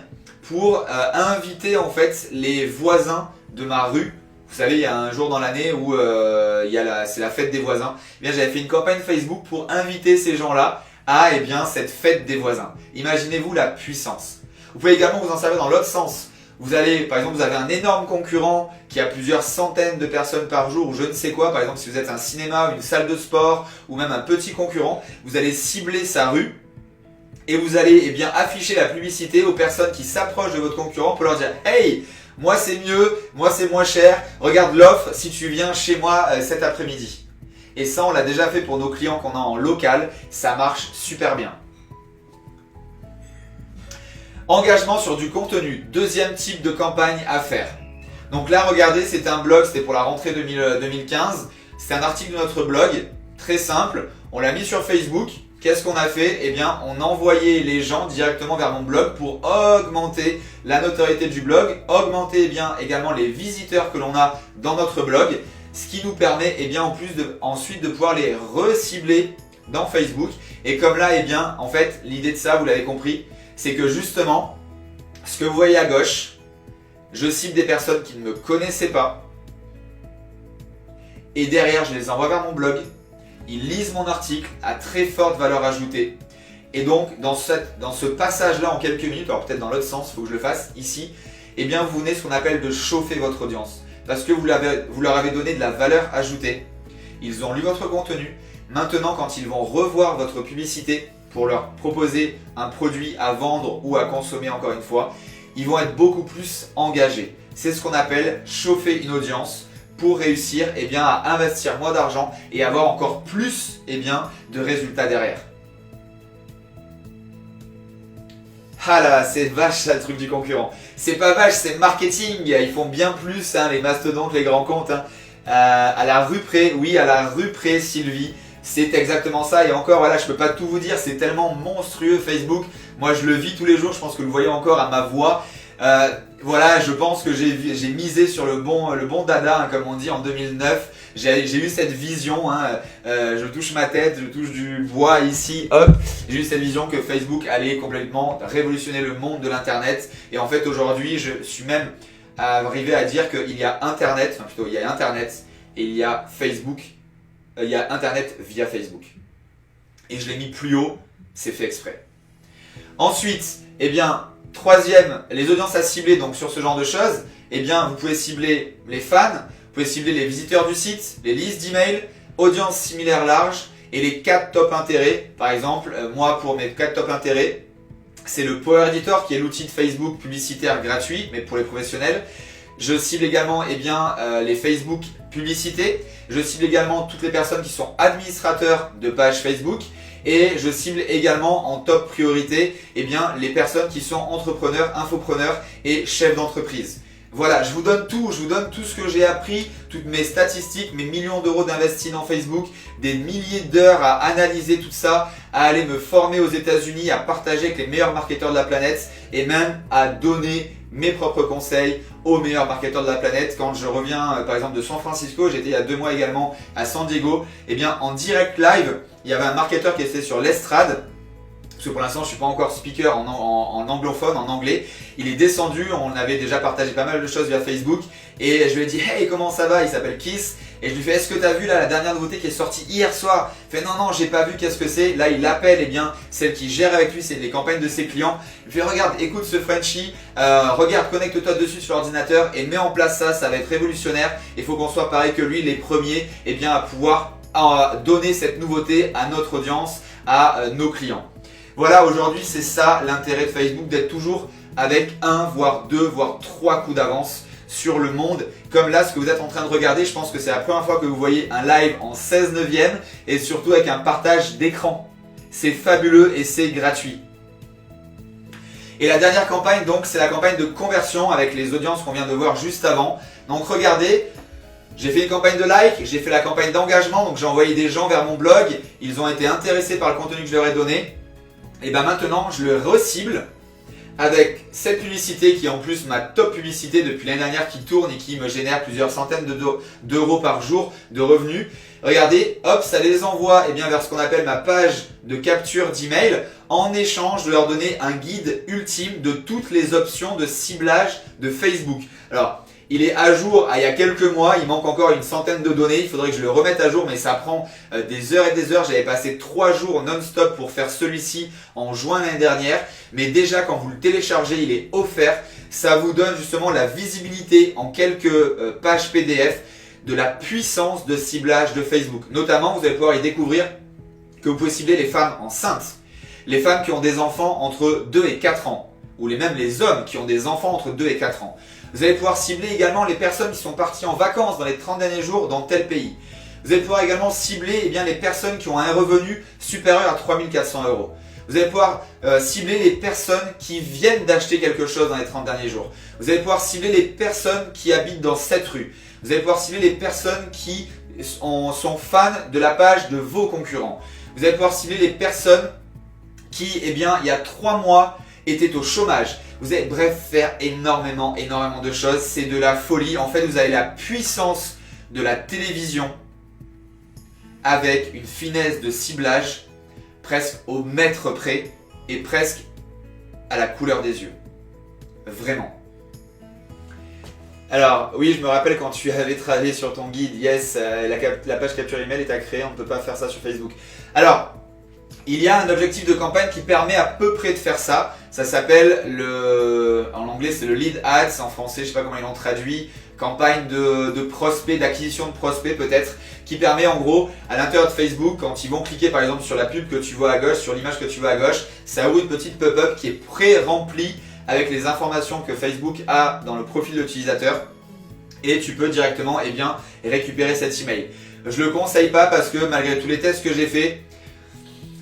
pour inviter en fait les voisins de ma rue. Vous savez, il y a un jour dans l'année où c'est la fête des voisins. Eh bien, j'avais fait une campagne Facebook pour inviter ces gens-là à cette fête des voisins. Imaginez-vous la puissance. Vous pouvez également vous en servir dans l'autre sens. Par exemple, vous avez un énorme concurrent qui a plusieurs centaines de personnes par jour ou je ne sais quoi. Par exemple, si vous êtes un cinéma, une salle de sport ou même un petit concurrent, vous allez cibler sa rue et vous allez afficher la publicité aux personnes qui s'approchent de votre concurrent pour leur dire « Hey, moi c'est mieux, moi c'est moins cher, regarde l'offre si tu viens chez moi cet après-midi. » Et ça, on l'a déjà fait pour nos clients qu'on a en local, ça marche super bien. Engagement sur du contenu, deuxième type de campagne à faire. Donc là, regardez, c'était un blog, c'était pour la rentrée 2015. C'est un article de notre blog, très simple. On l'a mis sur Facebook. Qu'est-ce qu'on a fait? On envoyait les gens directement vers mon blog pour augmenter la notoriété du blog, augmenter également les visiteurs que l'on a dans notre blog, ce qui nous permet en plus ensuite de pouvoir les recibler dans Facebook. Et comme là, en fait, l'idée de ça, vous l'avez compris, c'est que justement, ce que vous voyez à gauche, je cible des personnes qui ne me connaissaient pas. Et derrière, je les envoie vers mon blog. Ils lisent mon article à très forte valeur ajoutée. Et donc, dans ce passage-là, en quelques minutes, alors peut-être dans l'autre sens, il faut que je le fasse ici, vous venez ce qu'on appelle de chauffer votre audience. Parce que vous leur avez donné de la valeur ajoutée. Ils ont lu votre contenu. Maintenant, quand ils vont revoir votre publicité, pour leur proposer un produit à vendre ou à consommer encore une fois, ils vont être beaucoup plus engagés. C'est ce qu'on appelle chauffer une audience pour réussir à investir moins d'argent et avoir encore plus de résultats derrière. Ah là, c'est vache ça le truc du concurrent. C'est pas vache, c'est marketing. Ils font bien plus, les mastodontes, les grands comptes. À la rue près, oui, à la rue près, Sylvie. c'est exactement ça. Et encore, voilà, je peux pas tout vous dire, c'est tellement monstrueux Facebook. Moi, je le vis tous les jours, je pense que vous le voyez encore à ma voix. Voilà, je pense que j'ai misé sur le bon dada, hein, comme on dit, en 2009. J'ai eu cette vision, hein, je touche ma tête, je touche du bois ici, hop. J'ai eu cette vision que Facebook allait complètement révolutionner le monde de l'internet. Et en fait, aujourd'hui, je suis même arrivé à dire qu'il y a internet, enfin plutôt il y a internet et il y a Facebook, il y a internet via Facebook. Et je l'ai mis plus haut, c'est fait exprès. Ensuite, eh bien, troisième, les audiences à cibler donc sur ce genre de choses, eh bien, vous pouvez cibler les fans, vous pouvez cibler les visiteurs du site, les listes d'emails, audience similaire large et les 4 top intérêts. Par exemple, moi pour mes 4 top intérêts, c'est le Power Editor qui est l'outil de Facebook publicitaire gratuit, mais pour les professionnels. Je cible également les Facebook publicités. Je cible également toutes les personnes qui sont administrateurs de pages Facebook. Et je cible également en top priorité les personnes qui sont entrepreneurs, infopreneurs et chefs d'entreprise. Voilà, je vous donne tout ce que j'ai appris, toutes mes statistiques, mes millions d'euros d'investis dans Facebook, des milliers d'heures à analyser tout ça, à aller me former aux États-Unis, à partager avec les meilleurs marketeurs de la planète et même à donner mes propres conseils aux meilleurs marketeurs de la planète. Quand je reviens par exemple de San Francisco, j'étais il y a 2 mois également à San Diego, en direct live, il y avait un marketeur qui était sur l'estrade. Parce que pour l'instant je ne suis pas encore speaker en anglophone, en anglais. Il est descendu, on avait déjà partagé pas mal de choses via Facebook. Et je lui ai dit, hey, comment ça va? Il s'appelle Kiss. Et je lui fais, est-ce que tu as vu là, la dernière nouveauté qui est sortie hier soir? Il fait, non, j'ai pas vu, qu'est-ce que c'est? Là, il appelle celle qui gère avec lui, c'est les campagnes de ses clients. Je lui fais, regarde, écoute ce Frenchie, regarde, connecte-toi dessus sur l'ordinateur et mets en place ça, ça va être révolutionnaire. Il faut qu'on soit pareil que lui, les premiers, à pouvoir donner cette nouveauté à notre audience, à nos clients. Voilà, aujourd'hui, c'est ça l'intérêt de Facebook, d'être toujours avec 1, voire 2, voire 3 coups d'avance sur le monde. Comme là, ce que vous êtes en train de regarder, je pense que c'est la première fois que vous voyez un live en 16/9 et surtout avec un partage d'écran. C'est fabuleux et c'est gratuit. Et la dernière campagne, donc, c'est la campagne de conversion avec les audiences qu'on vient de voir juste avant. Donc, regardez. J'ai fait une campagne de like, j'ai fait la campagne d'engagement, donc j'ai envoyé des gens vers mon blog, ils ont été intéressés par le contenu que je leur ai donné. Et maintenant je le recible avec cette publicité qui est en plus ma top publicité depuis l'année dernière qui tourne et qui me génère plusieurs centaines d'euros par jour de revenus. Regardez, hop, ça les envoie vers ce qu'on appelle ma page de capture d'email en échange de leur donner un guide ultime de toutes les options de ciblage de Facebook. Alors, il est à jour il y a quelques mois, il manque encore une centaine de données, il faudrait que je le remette à jour mais ça prend des heures et des heures. J'avais passé 3 jours non-stop pour faire celui-ci en juin l'année dernière, mais déjà quand vous le téléchargez, il est offert. Ça vous donne justement la visibilité en quelques pages PDF de la puissance de ciblage de Facebook. Notamment, vous allez pouvoir y découvrir que vous pouvez cibler les femmes enceintes, les femmes qui ont des enfants entre 2 et 4 ans, ou même les hommes qui ont des enfants entre 2 et 4 ans. Vous allez pouvoir cibler également les personnes qui sont parties en vacances dans les 30 derniers jours dans tel pays. Vous allez pouvoir également cibler les personnes qui ont un revenu supérieur à 3 400 €. Vous allez pouvoir cibler les personnes qui viennent d'acheter quelque chose dans les 30 derniers jours. Vous allez pouvoir cibler les personnes qui habitent dans cette rue. Vous allez pouvoir cibler les personnes qui sont fans de la page de vos concurrents. Vous allez pouvoir cibler les personnes qui, il y a 3 mois, étaient au chômage. Vous allez faire énormément de choses. C'est de la folie. En fait, vous avez la puissance de la télévision avec une finesse de ciblage presque au mètre près et presque à la couleur des yeux. Vraiment. Alors, oui, je me rappelle quand tu avais travaillé sur ton guide. Yes, la page capture email est à créer. On ne peut pas faire ça sur Facebook. Alors, il y a un objectif de campagne qui permet à peu près de faire ça. Ça s'appelle en anglais c'est le lead ads, en français je sais pas comment ils l'ont traduit, campagne de prospects, d'acquisition de prospects peut-être, qui permet en gros à l'intérieur de Facebook, quand ils vont cliquer par exemple sur la pub que tu vois à gauche, sur l'image que tu vois à gauche, ça ouvre une petite pop-up qui est pré-remplie avec les informations que Facebook a dans le profil de l'utilisateur et tu peux directement récupérer cet email. Je le conseille pas parce que malgré tous les tests que j'ai fait,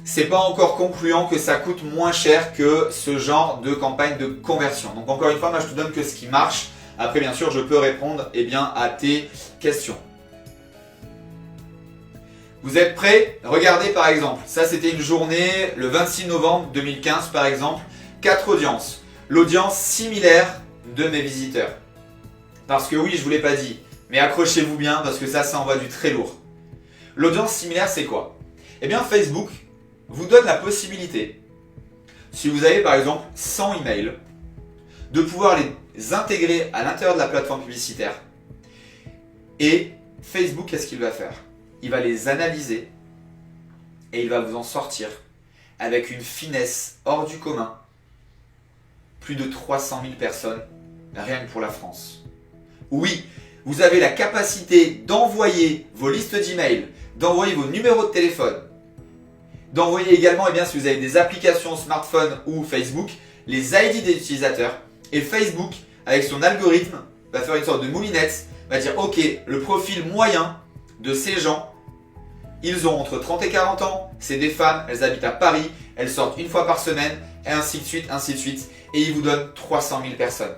c'est pas encore concluant que ça coûte moins cher que ce genre de campagne de conversion. Donc encore une fois, moi je te donne que ce qui marche. Après bien sûr, je peux répondre à tes questions. Vous êtes prêts? Regardez par exemple, ça c'était une journée le 26 novembre 2015 par exemple, 4 audiences. L'audience similaire de mes visiteurs. Parce que oui, je ne vous l'ai pas dit, mais accrochez-vous bien parce que ça envoie du très lourd. L'audience similaire, c'est quoi? Eh bien, Facebook vous donne la possibilité, si vous avez par exemple 100 emails, de pouvoir les intégrer à l'intérieur de la plateforme publicitaire. Et Facebook, qu'est-ce qu'il va faire? Il va les analyser et il va vous en sortir avec une finesse hors du commun. Plus de 300 000 personnes, rien que pour la France. Oui, vous avez la capacité d'envoyer vos listes d'emails, d'envoyer vos numéros de téléphone, d'envoyer également, eh bien, si vous avez des applications smartphone ou Facebook, les ID des utilisateurs. Et Facebook, avec son algorithme, va faire une sorte de moulinette, va dire ok, le profil moyen de ces gens, ils ont entre 30 et 40 ans, c'est des femmes, elles habitent à Paris, elles sortent une fois par semaine, et ainsi de suite, ainsi de suite. Et ils vous donnent 300 000 personnes.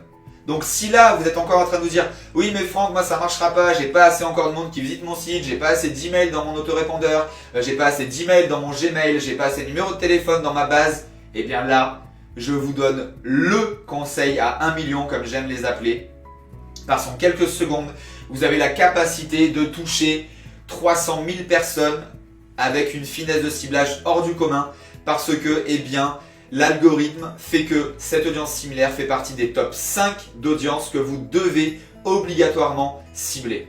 Donc si là, vous êtes encore en train de vous dire « Oui, mais Franck, moi ça marchera pas, j'ai pas assez encore de monde qui visite mon site, j'ai pas assez d'emails dans mon autorépondeur, j'ai pas assez d'emails dans mon Gmail, j'ai pas assez de numéros de téléphone dans ma base. » Eh bien là, je vous donne le conseil à 1 million, comme j'aime les appeler. Parce qu'en quelques secondes, vous avez la capacité de toucher 300 000 personnes avec une finesse de ciblage hors du commun. Parce que, eh bien, l'algorithme fait que cette audience similaire fait partie des top 5 d'audience que vous devez obligatoirement cibler.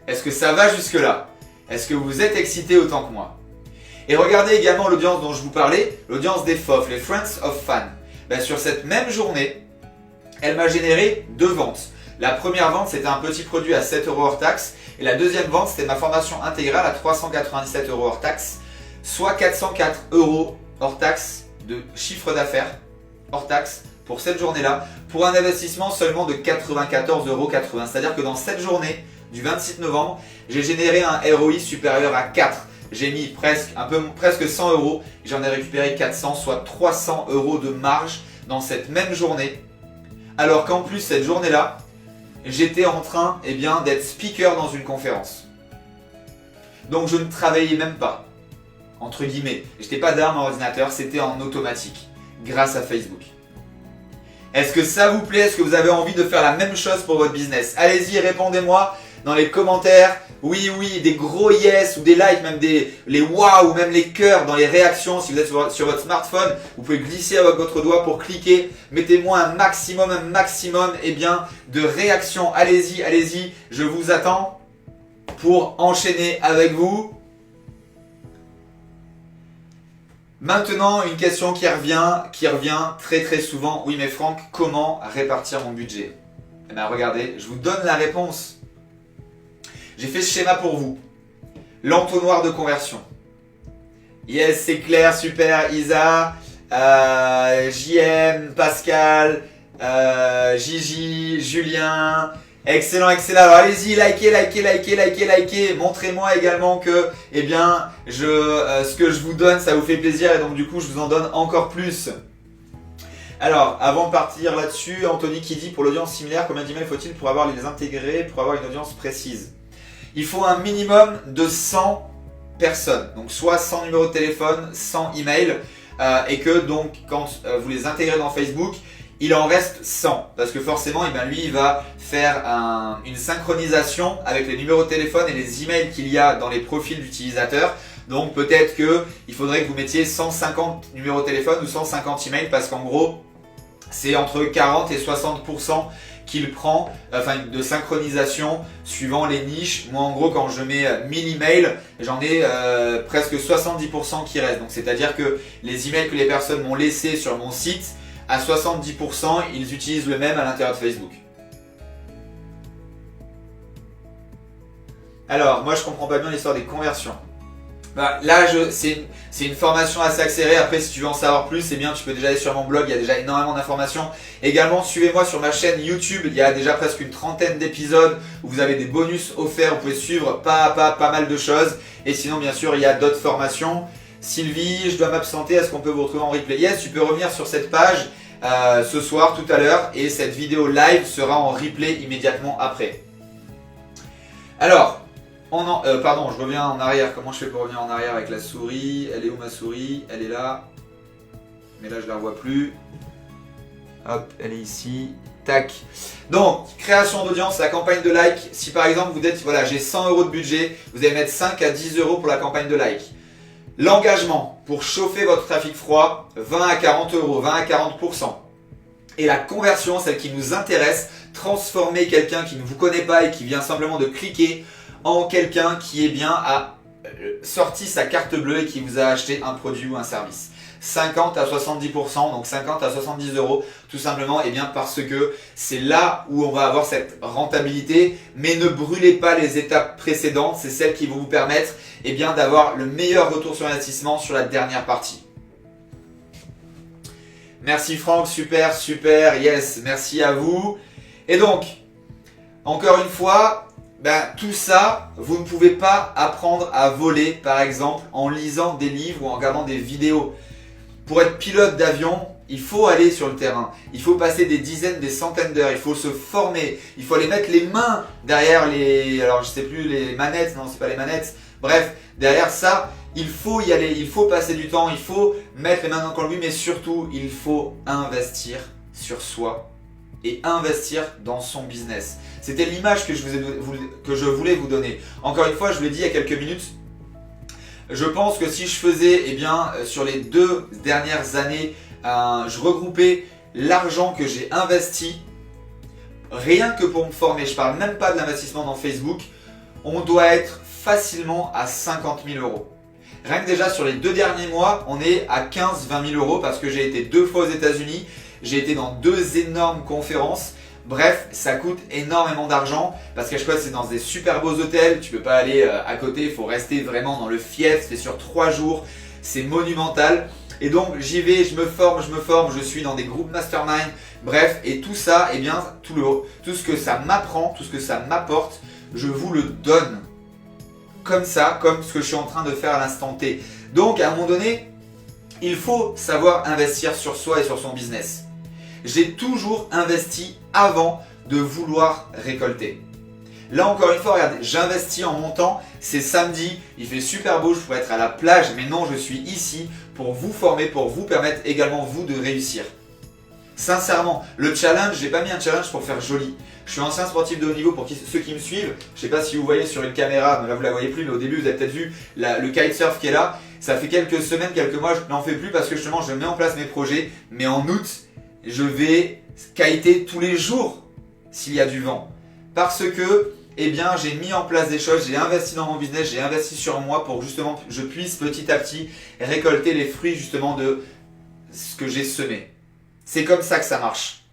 Est-ce que ça va jusque-là? Est-ce que vous êtes excité autant que moi? Et regardez également l'audience dont je vous parlais, l'audience des FOF, les Friends of Fun. Sur cette même journée, elle m'a généré 2 ventes. La première vente, c'était un petit produit à 7 € hors taxe. Et la deuxième vente, c'était ma formation intégrale à 397 € hors taxe, soit 404 € hors taxe de chiffre d'affaires hors taxe pour cette journée-là, pour un investissement seulement de 94,80 €. C'est-à-dire que dans cette journée du 26 novembre, j'ai généré un ROI supérieur à 4. J'ai mis presque 100 €, j'en ai récupéré 400, soit 300 € de marge dans cette même journée. Alors qu'en plus, cette journée-là, j'étais en train d'être speaker dans une conférence. Donc je ne travaillais même pas. Entre guillemets, j'étais pas derrière mon ordinateur, c'était en automatique, grâce à Facebook. Est-ce que ça vous plaît? Est-ce que vous avez envie de faire la même chose pour votre business? Allez-y, répondez-moi dans les commentaires. Oui, des gros yes ou des likes, même les wow ou même les cœurs dans les réactions. Si vous êtes sur votre smartphone, vous pouvez glisser avec votre doigt pour cliquer. Mettez-moi un maximum de réactions. Allez-y, je vous attends pour enchaîner avec vous. Maintenant, une question qui revient très souvent. Oui, mais Franck, comment répartir mon budget? Eh bien, regardez, je vous donne la réponse. J'ai fait ce schéma pour vous. L'entonnoir de conversion. Yes, c'est clair, super, Isa, JM, Pascal, Gigi, Julien. Excellent. Alors allez-y, likez. Montrez-moi également que, ce que je vous donne, ça vous fait plaisir et donc du coup, je vous en donne encore plus. Alors, avant de partir là-dessus, Anthony qui dit pour l'audience similaire, combien d'emails faut-il pour avoir les intégrés, pour avoir une audience précise? Il faut un minimum de 100 personnes, donc soit 100 numéros de téléphone, 100 emails, et que donc quand vous les intégrez dans Facebook, il en reste 100 parce que forcément lui il va faire une synchronisation avec les numéros de téléphone et les emails qu'il y a dans les profils d'utilisateurs. Donc peut-être qu'il faudrait que vous mettiez 150 numéros de téléphone ou 150 emails parce qu'en gros c'est entre 40 et 60% qu'il prend de synchronisation suivant les niches. Moi en gros quand je mets 1000 emails, j'en ai presque 70% qui restent. Donc c'est-à-dire que les emails que les personnes m'ont laissés sur mon site, à 70%, ils utilisent le même à l'intérieur de Facebook. Alors, moi je comprends pas bien l'histoire des conversions. Là, c'est une formation assez accélérée. Après, si tu veux en savoir plus, tu peux déjà aller sur mon blog, il y a déjà énormément d'informations. Également, suivez-moi sur ma chaîne YouTube, il y a déjà presque une trentaine d'épisodes où vous avez des bonus offerts, vous pouvez suivre pas mal de choses. Et sinon, bien sûr, il y a d'autres formations. Sylvie, je dois m'absenter, est-ce qu'on peut vous retrouver en replay? Yes, tu peux revenir sur cette page ce soir, tout à l'heure, et cette vidéo live sera en replay immédiatement après. Alors, Pardon, je reviens en arrière. Comment je fais pour revenir en arrière avec la souris? Elle est où ma souris? Elle est là. Mais là, je la revois plus. Hop, elle est ici. Tac. Donc, création d'audience, la campagne de like. Si par exemple, vous dites, voilà, j'ai 100 € de budget, vous allez mettre 5 à 10 € pour la campagne de like. L'engagement pour chauffer votre trafic froid, 20 à 40 €, 20 à 40%. Et la conversion, celle qui nous intéresse, transformer quelqu'un qui ne vous connaît pas et qui vient simplement de cliquer en quelqu'un qui a sorti sa carte bleue et qui vous a acheté un produit ou un service. 50 à 70%, donc 50 à 70 €, tout simplement, et bien parce que c'est là où on va avoir cette rentabilité, mais ne brûlez pas les étapes précédentes, c'est celles qui vont vous permettre bien d'avoir le meilleur retour sur investissement sur la dernière partie. Merci Franck, super, super, yes, merci à vous. Et donc, encore une fois, tout ça, vous ne pouvez pas apprendre à voler, par exemple, en lisant des livres ou en regardant des vidéos. Pour être pilote d'avion, il faut aller sur le terrain. Il faut passer des dizaines, des centaines d'heures. Il faut se former. Il faut aller mettre les mains derrière alors je sais plus, les manettes. Non, c'est pas les manettes. Bref, derrière ça, il faut y aller. Il faut passer du temps. Il faut mettre les mains dans le cambouis. Mais surtout, il faut investir sur soi et investir dans son business. C'était l'image que je voulais vous donner. Encore une fois, je l'ai dit il y a quelques minutes. Je pense que si je faisais, sur les 2 dernières années, je regroupais l'argent que j'ai investi, rien que pour me former, je ne parle même pas de l'investissement dans Facebook, on doit être facilement à 50 000 €. Rien que déjà sur les 2 derniers mois, on est à 15-20 000 € parce que j'ai été 2 fois aux États-Unis, j'ai été dans 2 énormes conférences. Bref, ça coûte énormément d'argent parce qu'à chaque fois c'est dans des super beaux hôtels, tu peux pas aller à côté, il faut rester vraiment dans le fief, c'est sur 3 jours, c'est monumental. Et donc j'y vais, je me forme, je suis dans des groupes mastermind, bref, et tout ça, tout ce que ça m'apprend, tout ce que ça m'apporte, je vous le donne. Comme ça, comme ce que je suis en train de faire à l'instant T. Donc à un moment donné, il faut savoir investir sur soi et sur son business. J'ai toujours investi avant de vouloir récolter. Là encore une fois, regardez, j'investis en montant, c'est samedi, il fait super beau, je pourrais être à la plage, mais non, je suis ici pour vous former, pour vous permettre également vous de réussir. Sincèrement, le challenge, j'ai pas mis un challenge pour faire joli. Je suis ancien sportif de haut niveau pour ceux qui me suivent. Je sais pas si vous voyez sur une caméra, mais là vous la voyez plus, mais au début vous avez peut-être vu le kitesurf qui est là. Ça fait quelques semaines, quelques mois, je n'en fais plus parce que justement je mets en place mes projets, mais en août, je vais kiter tous les jours s'il y a du vent. Parce que j'ai mis en place des choses, j'ai investi dans mon business, j'ai investi sur moi pour justement que je puisse petit à petit récolter les fruits justement de ce que j'ai semé. C'est comme ça que ça marche.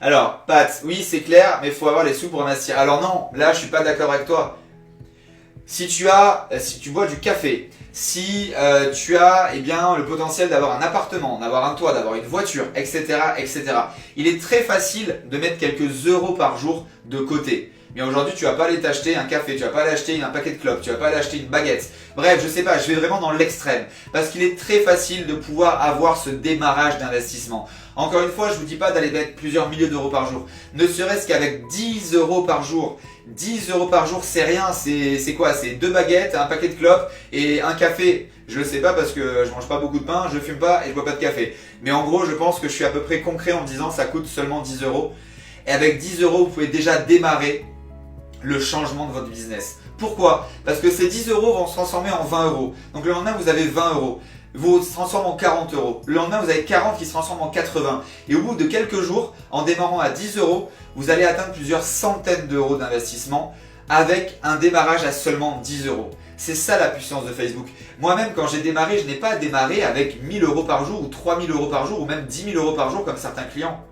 Alors, Pat, oui c'est clair, mais il faut avoir les sous pour investir. Alors non, là je suis pas d'accord avec toi. Si tu bois du café, si tu as le potentiel d'avoir un appartement, d'avoir un toit, d'avoir une voiture, etc., etc., il est très facile de mettre quelques euros par jour de côté. Mais aujourd'hui, tu vas pas aller t'acheter un café, tu vas pas aller acheter un paquet de clopes, tu vas pas aller acheter une baguette. Bref, je sais pas, je vais vraiment dans l'extrême. Parce qu'il est très facile de pouvoir avoir ce démarrage d'investissement. Encore une fois, je vous dis pas d'aller mettre plusieurs milliers d'euros par jour. Ne serait-ce qu'avec 10 euros par jour. 10 euros par jour, c'est rien. C'est quoi? C'est 2 baguettes, un paquet de clopes et un café. Je le sais pas parce que je mange pas beaucoup de pain, je fume pas et je bois pas de café. Mais en gros, je pense que je suis à peu près concret en me disant ça coûte seulement 10 euros. Et avec 10 euros, vous pouvez déjà démarrer le changement de votre business. Pourquoi? Parce que ces 10 euros vont se transformer en 20 euros. Donc le lendemain, vous avez 20 euros. Vous se transforme en 40 euros. Le lendemain, vous avez 40 qui se transforment en 80. Et au bout de quelques jours, en démarrant à 10 euros, vous allez atteindre plusieurs centaines d'euros d'investissement avec un démarrage à seulement 10 euros. C'est ça la puissance de Facebook. Moi-même, quand j'ai démarré, je n'ai pas démarré avec 1000 euros par jour ou 3000 euros par jour ou même 10 000 euros par jour comme certains clients.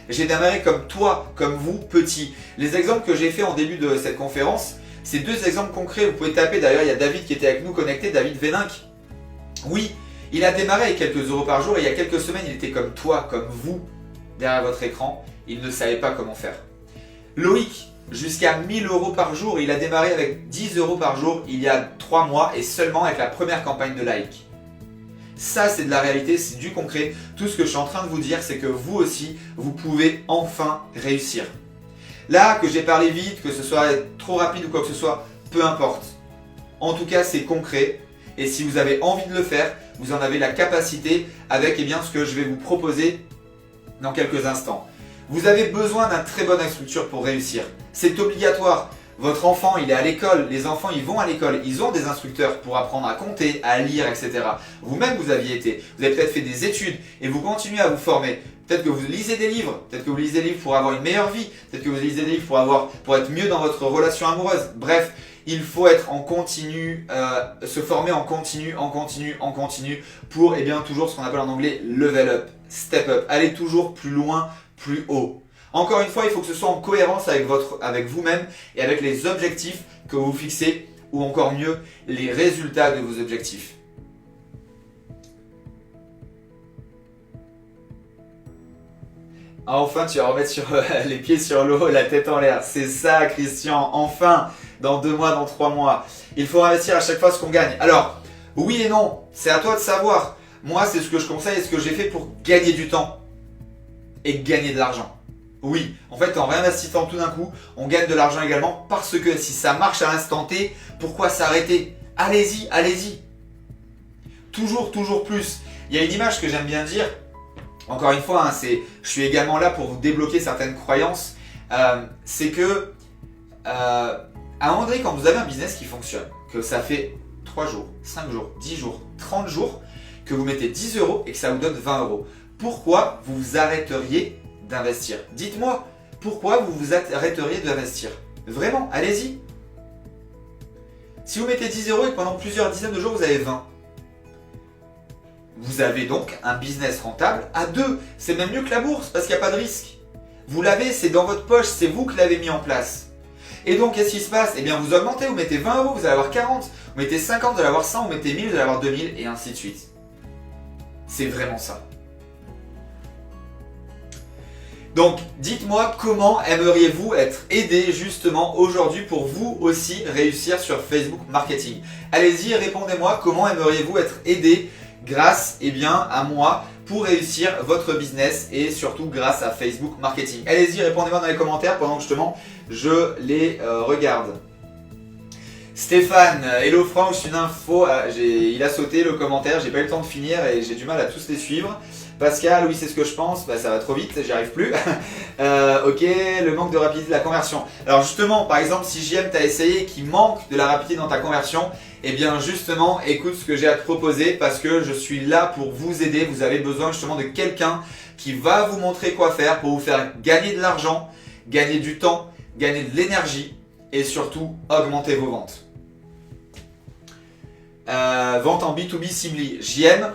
J'ai démarré comme toi, comme vous, petit. Les exemples que j'ai fait en début de cette conférence, c'est 2 exemples concrets. Vous pouvez taper, d'ailleurs, il y a David qui était avec nous connecté, David Véninck. Oui, il a démarré avec quelques euros par jour et il y a quelques semaines, il était comme toi, comme vous, derrière votre écran. Il ne savait pas comment faire. Loïc, jusqu'à 1000 euros par jour, il a démarré avec 10 euros par jour il y a 3 mois et seulement avec la première campagne de like. Ça, c'est de la réalité, c'est du concret. Tout ce que je suis en train de vous dire, c'est que vous aussi, vous pouvez enfin réussir. Là, que j'ai parlé vite, que ce soit trop rapide ou quoi que ce soit, peu importe. En tout cas, c'est concret. Et si vous avez envie de le faire, vous en avez la capacité avec ce que je vais vous proposer dans quelques instants. Vous avez besoin d'un très bon instructeur pour réussir. C'est obligatoire. Votre enfant, il est à l'école. Les enfants, ils vont à l'école. Ils ont des instructeurs pour apprendre à compter, à lire, etc. Vous-même, vous aviez été. Vous avez peut-être fait des études et vous continuez à vous former. Peut-être que vous lisez des livres. Peut-être que vous lisez des livres pour avoir une meilleure vie. Peut-être que vous lisez des livres pour être mieux dans votre relation amoureuse. Bref, il faut être en continu, se former en continu pour toujours ce qu'on appelle en anglais level up, step up, aller toujours plus loin, plus haut. Encore une fois, il faut que ce soit en cohérence avec vous-même et avec les objectifs que vous fixez ou encore mieux, les résultats de vos objectifs. Enfin, tu vas remettre les pieds sur l'eau, la tête en l'air. C'est ça, Christian. Enfin, dans 2 mois, dans 3 mois. Il faut investir à chaque fois ce qu'on gagne. Alors, oui et non, c'est à toi de savoir. Moi, c'est ce que je conseille et ce que j'ai fait pour gagner du temps et gagner de l'argent. Oui, en fait, en réinvestissant tout d'un coup, on gagne de l'argent également parce que si ça marche à l'instant T, pourquoi s'arrêter? Allez-y, allez-y. Toujours plus. Il y a une image que j'aime bien dire. Encore une fois, je suis également là pour vous débloquer certaines croyances. C'est que, à un moment donné, quand vous avez un business qui fonctionne, que ça fait 3 jours, 5 jours, 10 jours, 30 jours, que vous mettez 10 € et que ça vous donne 20 €, pourquoi vous vous arrêteriez d'investir? Dites-moi, pourquoi vous vous arrêteriez d'investir? Vraiment, allez-y. Si vous mettez 10 € et que pendant plusieurs dizaines de jours, vous avez 20, vous avez donc un business rentable à 2. C'est même mieux que la bourse parce qu'il n'y a pas de risque. Vous l'avez, c'est dans votre poche, c'est vous qui l'avez mis en place. Et donc, qu'est-ce qui se passe? Eh bien, vous augmentez, vous mettez 20 €, vous allez avoir 40. Vous mettez 50, vous allez avoir 100, vous mettez 1000, vous allez avoir 2000 et ainsi de suite. C'est vraiment ça. Donc, dites-moi comment aimeriez-vous être aidé justement aujourd'hui pour vous aussi réussir sur Facebook Marketing. Allez-y, répondez-moi comment aimeriez-vous être aidé grâce à moi pour réussir votre business et surtout grâce à Facebook Marketing. Allez-y, répondez-moi dans les commentaires pendant que justement je les regarde. Stéphane, hello Franck, je suis une info. Il a sauté le commentaire, j'ai pas eu le temps de finir et j'ai du mal à tous les suivre. Pascal, oui, c'est ce que je pense, ça va trop vite, j'y arrive plus. Ok, le manque de rapidité de la conversion. Alors justement, par exemple, si JM t'a essayé qu'il manque de la rapidité dans ta conversion, eh bien justement, écoute ce que j'ai à te proposer parce que je suis là pour vous aider. Vous avez besoin justement de quelqu'un qui va vous montrer quoi faire pour vous faire gagner de l'argent, gagner du temps, gagner de l'énergie et surtout augmenter vos ventes. Vente en B2B ciblée. JM,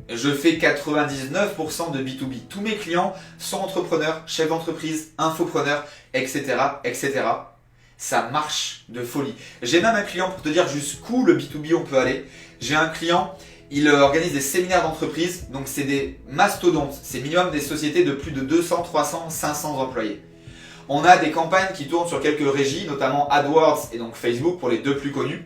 je fais 99% de B2B. Tous mes clients sont entrepreneurs, chefs d'entreprise, infopreneurs, etc., etc. Ça marche de folie. J'ai même un client, pour te dire jusqu'où le B2B on peut aller. J'ai un client, il organise des séminaires d'entreprise. Donc c'est des mastodontes. C'est minimum des sociétés de plus de 200, 300, 500 employés. On a des campagnes qui tournent sur quelques régies, notamment AdWords et donc Facebook pour les 2 plus connus.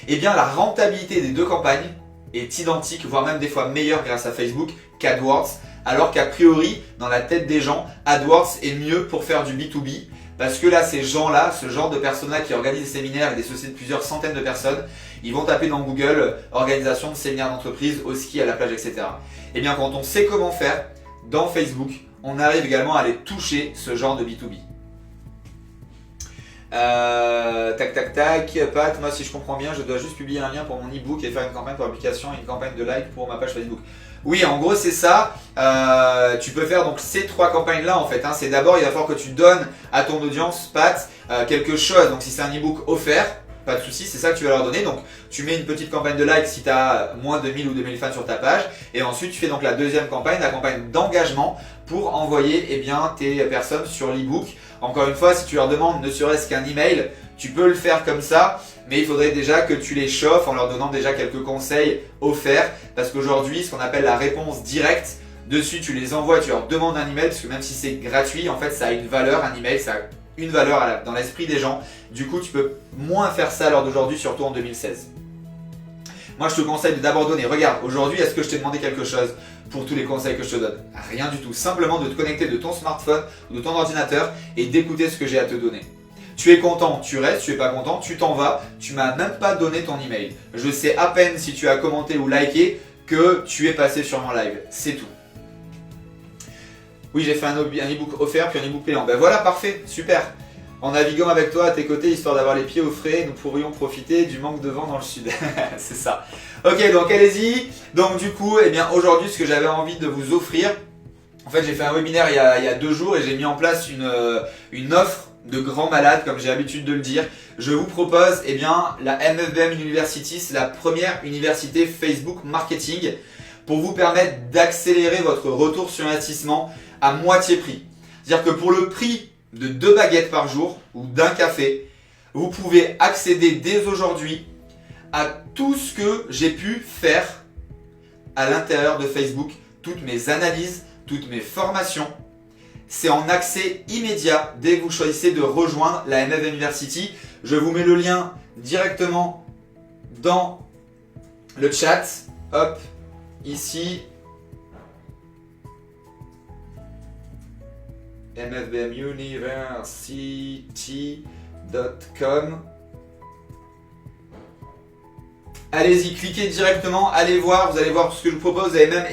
Eh bien la rentabilité des 2 campagnes est identique, voire même des fois meilleure grâce à Facebook qu'AdWords, alors qu'a priori, dans la tête des gens, AdWords est mieux pour faire du B2B, parce que là, ces gens-là, ce genre de personnes-là qui organisent des séminaires et des sociétés de plusieurs centaines de personnes, ils vont taper dans Google « organisation de séminaires d'entreprise au ski, à la plage, etc. » Eh bien, quand on sait comment faire, dans Facebook, on arrive également à aller toucher ce genre de B2B. Pat, moi si je comprends bien, je dois juste publier un lien pour mon e-book et faire une campagne pour l'application et une campagne de like pour ma page Facebook. Oui, en gros c'est ça. Tu peux faire donc ces 3 campagnes là en fait. C'est d'abord il va falloir que tu donnes à ton audience, Pat, quelque chose. Donc si c'est un e-book offert, pas de souci, c'est ça que tu vas leur donner. Donc tu mets une petite campagne de like si tu as moins de 1000 ou 2000 fans sur ta page. Et ensuite tu fais donc la deuxième campagne, la campagne d'engagement pour envoyer tes personnes sur l'e-book. Encore une fois, si tu leur demandes ne serait-ce qu'un email, tu peux le faire comme ça, mais il faudrait déjà que tu les chauffes en leur donnant déjà quelques conseils offerts parce qu'aujourd'hui, ce qu'on appelle la réponse directe, dessus tu les envoies, tu leur demandes un email parce que même si c'est gratuit, en fait ça a une valeur, un email, ça a une valeur dans l'esprit des gens. Du coup, tu peux moins faire ça à l'heure d'aujourd'hui, surtout en 2016. Moi, je te conseille d'abord donner. Regarde, aujourd'hui, est-ce que je t'ai demandé quelque chose pour tous les conseils que je te donne? Rien du tout. Simplement de te connecter de ton smartphone ou de ton ordinateur et d'écouter ce que j'ai à te donner. Tu es content, tu restes, tu es pas content, tu t'en vas, tu m'as même pas donné ton email. Je sais à peine si tu as commenté ou liké que tu es passé sur mon live, c'est tout. Oui, j'ai fait un e-book offert puis un e-book payant. Ben voilà, parfait, super. En naviguant avec toi à tes côtés, histoire d'avoir les pieds au frais, nous pourrions profiter du manque de vent dans le sud. C'est ça. Ok, donc allez-y. Donc du coup, eh bien aujourd'hui, ce que j'avais envie de vous offrir, en fait, j'ai fait un webinaire il y a 2 jours et j'ai mis en place une offre de grand malade, comme j'ai l'habitude de le dire. Je vous propose eh bien, la MFBM University, c'est la première université Facebook Marketing pour vous permettre d'accélérer votre retour sur investissement à moitié prix. C'est-à-dire que pour le prix de 2 baguettes par jour ou d'un café, vous pouvez accéder dès aujourd'hui à tout ce que j'ai pu faire à l'intérieur de Facebook, toutes mes analyses, toutes mes formations. C'est en accès immédiat dès que vous choisissez de rejoindre la MFBM University. Je vous mets le lien directement dans le chat. Hop, ici. mfbmuniversity.com. Allez-y, cliquez directement, allez voir, vous allez voir ce que je vous propose. Vous avez même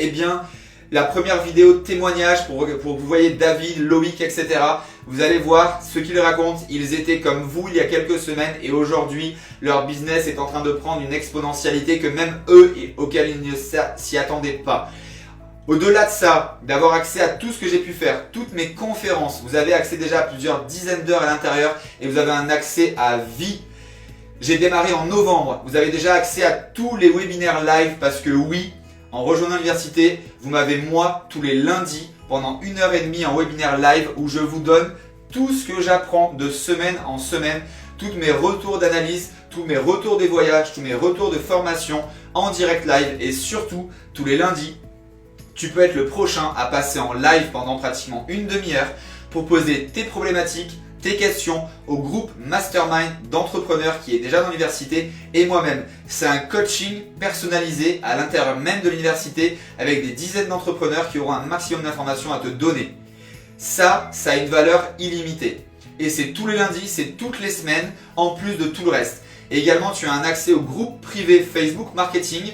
la première vidéo de témoignage pour que vous voyez David, Loïc, etc. Vous allez voir ce qu'ils racontent. Ils étaient comme vous il y a quelques semaines et aujourd'hui, leur business est en train de prendre une exponentialité que même eux, auquel ils ne s'y attendaient pas. Au-delà de ça, d'avoir accès à tout ce que j'ai pu faire, toutes mes conférences, vous avez accès déjà à plusieurs dizaines d'heures à l'intérieur et vous avez un accès à vie. J'ai démarré en novembre, vous avez déjà accès à tous les webinaires live parce que oui, en rejoignant l'université, vous m'avez moi tous les lundis pendant 1h30 en webinaire live où je vous donne tout ce que j'apprends de semaine en semaine, tous mes retours d'analyse, tous mes retours des voyages, tous mes retours de formation en direct live et surtout tous les lundis. Tu peux être le prochain à passer en live pendant pratiquement une demi-heure pour poser tes problématiques, tes questions au groupe Mastermind d'entrepreneurs qui est déjà dans l'université et moi-même. C'est un coaching personnalisé à l'intérieur même de l'université avec des dizaines d'entrepreneurs qui auront un maximum d'informations à te donner. Ça a une valeur illimitée. Et c'est tous les lundis, c'est toutes les semaines en plus de tout le reste. Et également, tu as un accès au groupe privé Facebook Marketing.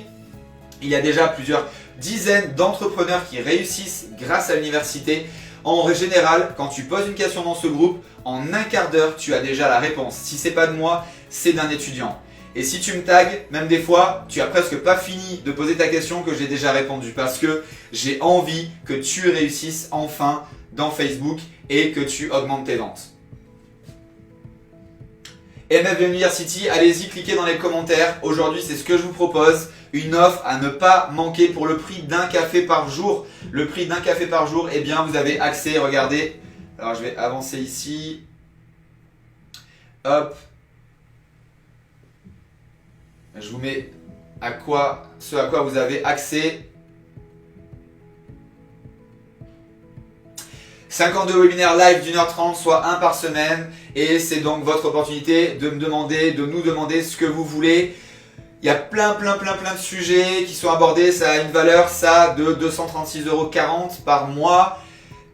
Il y a déjà plusieurs dizaines d'entrepreneurs qui réussissent grâce à l'université. En général, quand tu poses une question dans ce groupe, en un quart d'heure, tu as déjà la réponse. Si c'est pas de moi, c'est d'un étudiant. Et si tu me tags, même des fois, tu as presque pas fini de poser ta question que j'ai déjà répondu parce que j'ai envie que tu réussisses enfin dans Facebook et que tu augmentes tes ventes. MFBM University, allez-y, cliquez dans les commentaires. Aujourd'hui, c'est ce que je vous propose. Une offre à ne pas manquer pour le prix d'un café par jour. Le prix d'un café par jour, eh bien, vous avez accès, regardez. Alors, je vais avancer ici. Hop. Je vous mets ce à quoi vous avez accès. 52 webinaires live d'1h30, soit un par semaine. Et c'est donc votre opportunité de nous demander ce que vous voulez. Il y a plein de sujets qui sont abordés. Ça a une valeur, de 236,40 € par mois.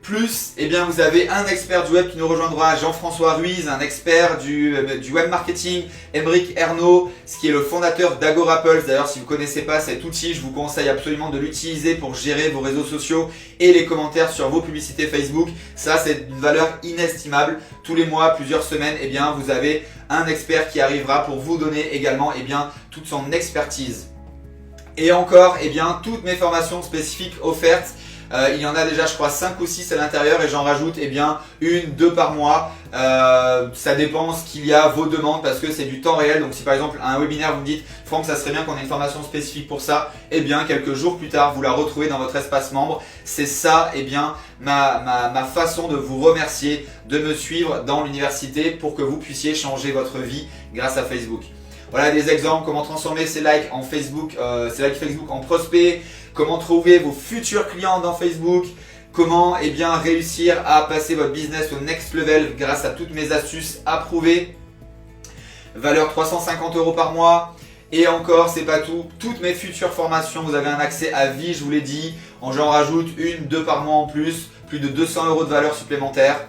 Plus, eh bien, vous avez un expert du web qui nous rejoindra, Jean-François Ruiz, un expert du web marketing, Émeric Ernaud, ce qui est le fondateur d'Agora Pulse. D'ailleurs, si vous ne connaissez pas cet outil, je vous conseille absolument de l'utiliser pour gérer vos réseaux sociaux et les commentaires sur vos publicités Facebook. Ça, c'est une valeur inestimable. Tous les mois, plusieurs semaines, eh bien, vous avez un expert qui arrivera pour vous donner également, eh bien, toute son expertise. Et encore, eh bien, toutes mes formations spécifiques offertes. Il y en a déjà je crois 5 ou 6 à l'intérieur et j'en rajoute eh bien 1, 2 par mois. Ça dépend ce qu'il y a, vos demandes parce que c'est du temps réel. Donc si par exemple un webinaire vous me dites Franck ça serait bien qu'on ait une formation spécifique pour ça, eh bien quelques jours plus tard vous la retrouvez dans votre espace membre. C'est ça eh bien ma façon de vous remercier de me suivre dans l'université pour que vous puissiez changer votre vie grâce à Facebook. Voilà des exemples, comment transformer ces likes en Facebook, en prospects, comment trouver vos futurs clients dans Facebook, comment eh bien, réussir à passer votre business au next level grâce à toutes mes astuces approuvées. Valeur 350 € par mois. Et encore, c'est pas tout. Toutes mes futures formations, vous avez un accès à vie, je vous l'ai dit. J'en rajoute 1, 2 par mois en plus de 200 € de valeur supplémentaire.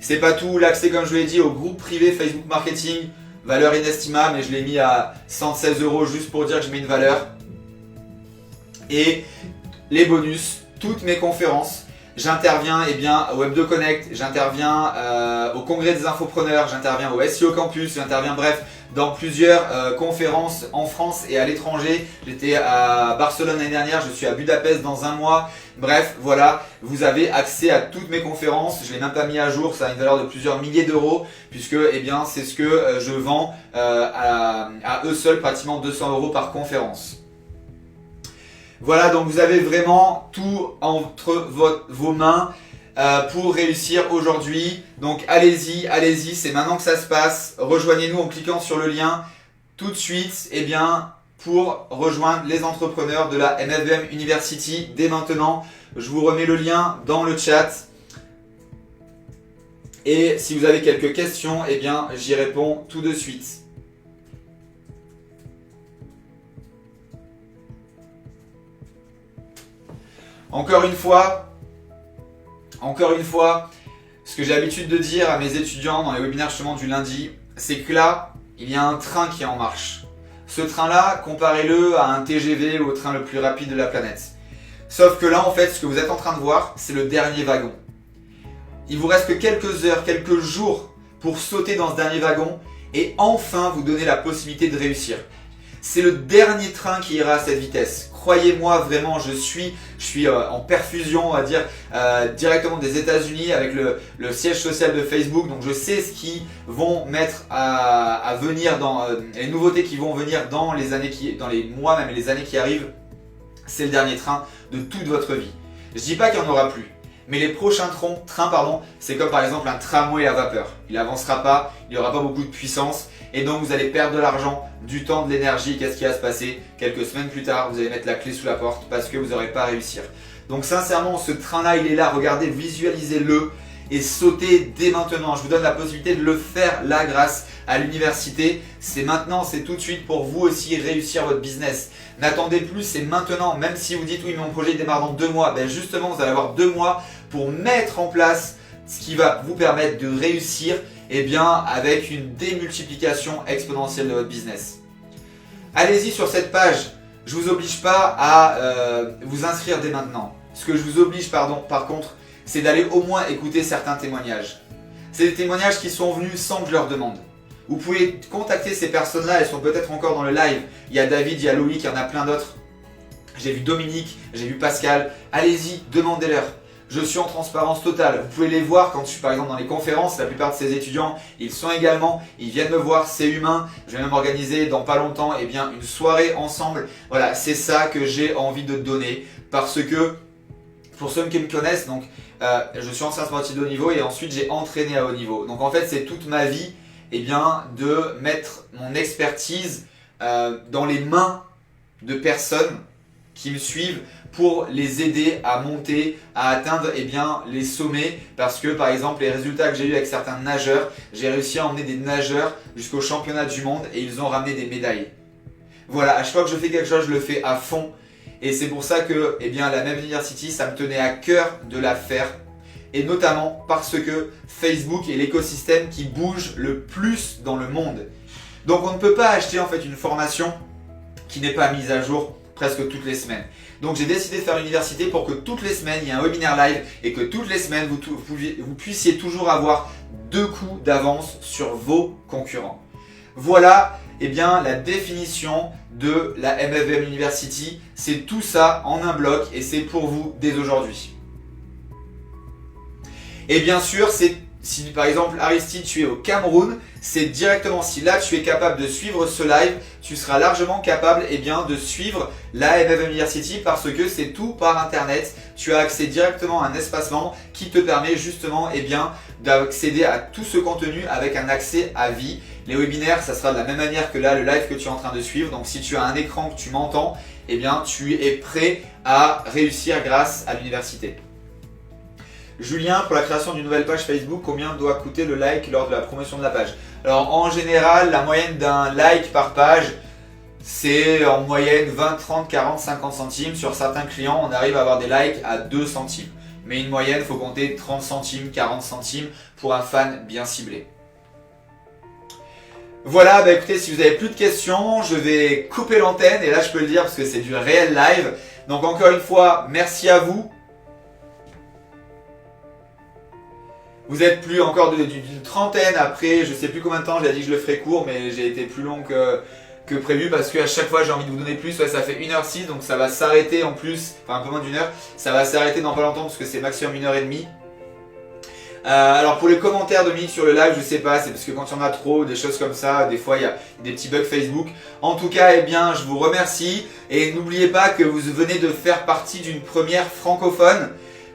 C'est pas tout, l'accès comme je vous l'ai dit au groupe privé Facebook Marketing, valeur inestimable, mais je l'ai mis à 116 € juste pour dire que je mets une valeur. Et les bonus, toutes mes conférences, j'interviens au Web2 Connect, j'interviens au Congrès des infopreneurs, j'interviens au SEO Campus, j'interviens bref dans plusieurs conférences en France et à l'étranger. J'étais à Barcelone l'année dernière, je suis à Budapest dans un mois. Bref, voilà, vous avez accès à toutes mes conférences. Je ne l'ai même pas mis à jour, ça a une valeur de plusieurs milliers d'euros puisque c'est ce que je vends à eux seuls, pratiquement 200 € par conférence. Voilà, donc vous avez vraiment tout entre vos mains pour réussir aujourd'hui. Donc allez-y, allez-y, c'est maintenant que ça se passe. Rejoignez-nous en cliquant sur le lien tout de suite pour rejoindre les entrepreneurs de la MFVM University dès maintenant. Je vous remets le lien dans le chat. Et si vous avez quelques questions, j'y réponds tout de suite. Encore une fois, ce que j'ai l'habitude de dire à mes étudiants dans les webinaires justement du lundi, c'est que là, il y a un train qui est en marche. Ce train-là, comparez-le à un TGV ou au train le plus rapide de la planète. Sauf que là, en fait, ce que vous êtes en train de voir, c'est le dernier wagon. Il vous reste que quelques heures, quelques jours pour sauter dans ce dernier wagon et enfin vous donner la possibilité de réussir. C'est le dernier train qui ira à cette vitesse. Croyez-moi, vraiment, je suis en perfusion, on va dire, directement des États-Unis avec le siège social de Facebook. Donc je sais ce qu'ils vont mettre à venir dans les nouveautés qui vont venir dans les mois, même les années qui arrivent. C'est le dernier train de toute votre vie. Je dis pas qu'il n'y en aura plus. Mais les prochains trains, c'est comme par exemple un tramway à vapeur. Il n'avancera pas, il n'y aura pas beaucoup de puissance et donc vous allez perdre de l'argent, du temps, de l'énergie. Qu'est-ce qui va se passer? Quelques semaines plus tard, vous allez mettre la clé sous la porte parce que vous n'aurez pas à réussir. Donc sincèrement, ce train-là, il est là. Regardez, visualisez-le et sautez dès maintenant. Je vous donne la possibilité de le faire là grâce à l'université. C'est maintenant, c'est tout de suite pour vous aussi réussir votre business. N'attendez plus, c'est maintenant. Même si vous dites oui, mais mon projet démarre dans 2 mois, justement, vous allez avoir 2 mois pour mettre en place ce qui va vous permettre de réussir avec une démultiplication exponentielle de votre business. Allez-y sur cette page. Je ne vous oblige pas à vous inscrire dès maintenant. Ce que je vous oblige par contre, c'est d'aller au moins écouter certains témoignages. C'est des témoignages qui sont venus sans que je leur demande. Vous pouvez contacter ces personnes-là, elles sont peut-être encore dans le live. Il y a David, il y a Loïc, il y en a plein d'autres. J'ai vu Dominique, j'ai vu Pascal. Allez-y, demandez-leur. Je suis en transparence totale. Vous pouvez les voir quand je suis par exemple dans les conférences. La plupart de ces étudiants, ils sont également, ils viennent me voir, c'est humain. Je vais même organiser dans pas longtemps une soirée ensemble. Voilà, c'est ça que j'ai envie de te donner. Parce que, pour ceux qui me connaissent, donc, je suis ancien sportif de haut niveau et ensuite j'ai entraîné à haut niveau. Donc en fait, c'est toute ma vie de mettre mon expertise dans les mains de personnes qui me suivent pour les aider à monter, à atteindre les sommets parce que par exemple les résultats que j'ai eu avec certains nageurs, j'ai réussi à emmener des nageurs jusqu'au championnat du monde et ils ont ramené des médailles. Voilà, à chaque fois que je fais quelque chose, je le fais à fond et c'est pour ça que la même University, ça me tenait à cœur de la faire et notamment parce que Facebook est l'écosystème qui bouge le plus dans le monde. Donc on ne peut pas acheter en fait une formation qui n'est pas mise à jour presque toutes les semaines. Donc j'ai décidé de faire l'université pour que toutes les semaines il y ait un webinaire live et que toutes les semaines vous puissiez toujours avoir 2 coups d'avance sur vos concurrents. Voilà la définition de la MFVM University. C'est tout ça en un bloc et c'est pour vous dès aujourd'hui. Et bien sûr, si par exemple Aristide tu es au Cameroun, c'est directement si là tu es capable de suivre ce live, tu seras largement capable de suivre la MFVM University parce que c'est tout par internet. Tu as accès directement à un espace membre qui te permet justement d'accéder à tout ce contenu avec un accès à vie. Les webinaires, ça sera de la même manière que là le live que tu es en train de suivre. Donc si tu as un écran que tu m'entends, tu es prêt à réussir grâce à l'université. Julien, pour la création d'une nouvelle page Facebook, combien doit coûter le like lors de la promotion de la page? Alors en général, la moyenne d'un like par page, c'est en moyenne 20, 30, 40, 50 centimes. Sur certains clients, on arrive à avoir des likes à 2 centimes. mais une moyenne, il faut compter 30 centimes, 40 centimes pour un fan bien ciblé. Voilà, bah écoutez, si vous avez plus de questions, je vais couper l'antenne, et là je peux le dire parce que c'est du réel live. Donc encore une fois, merci à vous. Vous êtes plus encore d'une trentaine après, je sais plus combien de temps, j'ai dit que je le ferais court, mais j'ai été plus long que prévu parce qu'à chaque fois j'ai envie de vous donner plus. Ouais, ça fait 1h06, donc ça va s'arrêter en plus, enfin un peu moins d'1 heure, ça va s'arrêter dans pas longtemps parce que c'est maximum 1h30. Alors pour les commentaires de sur le live, je sais pas, c'est parce que quand il y en a trop, des choses comme ça, des fois il y a des petits bugs Facebook. En tout cas, eh bien, je vous remercie et n'oubliez pas que vous venez de faire partie d'une première francophone,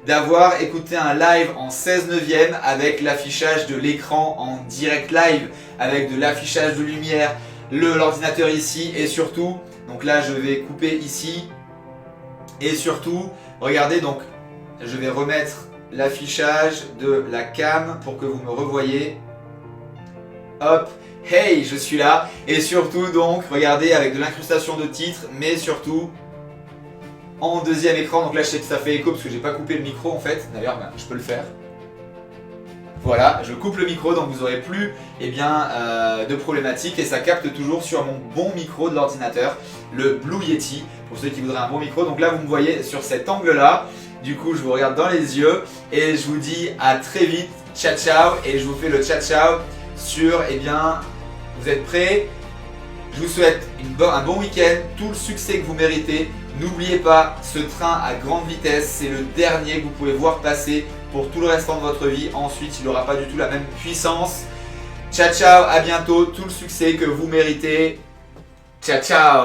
d'avoir écouté un live en 16/9 avec l'affichage de l'écran en direct live, avec de l'affichage de lumière, l'ordinateur ici et surtout, donc là je vais couper ici et surtout, regardez, donc je vais remettre l'affichage de la cam pour que vous me revoyez. Hop, hey, je suis là. Et surtout donc, regardez, avec de l'incrustation de titres, mais surtout en deuxième écran. Donc là je sais que ça fait écho parce que j'ai pas coupé le micro en fait. D'ailleurs, je peux le faire. Voilà, je coupe le micro, donc vous n'aurez plus de problématiques et ça capte toujours sur mon bon micro de l'ordinateur, le Blue Yeti, pour ceux qui voudraient un bon micro. Donc là vous me voyez sur cet angle-là. Du coup, je vous regarde dans les yeux et je vous dis à très vite. Ciao, ciao. Et je vous fais le ciao, ciao sur, vous êtes prêts? Je vous souhaite un bon week-end, tout le succès que vous méritez. N'oubliez pas, ce train à grande vitesse, c'est le dernier que vous pouvez voir passer pour tout le restant de votre vie. Ensuite, il n'aura pas du tout la même puissance. Ciao, ciao, à bientôt, tout le succès que vous méritez. Ciao, ciao.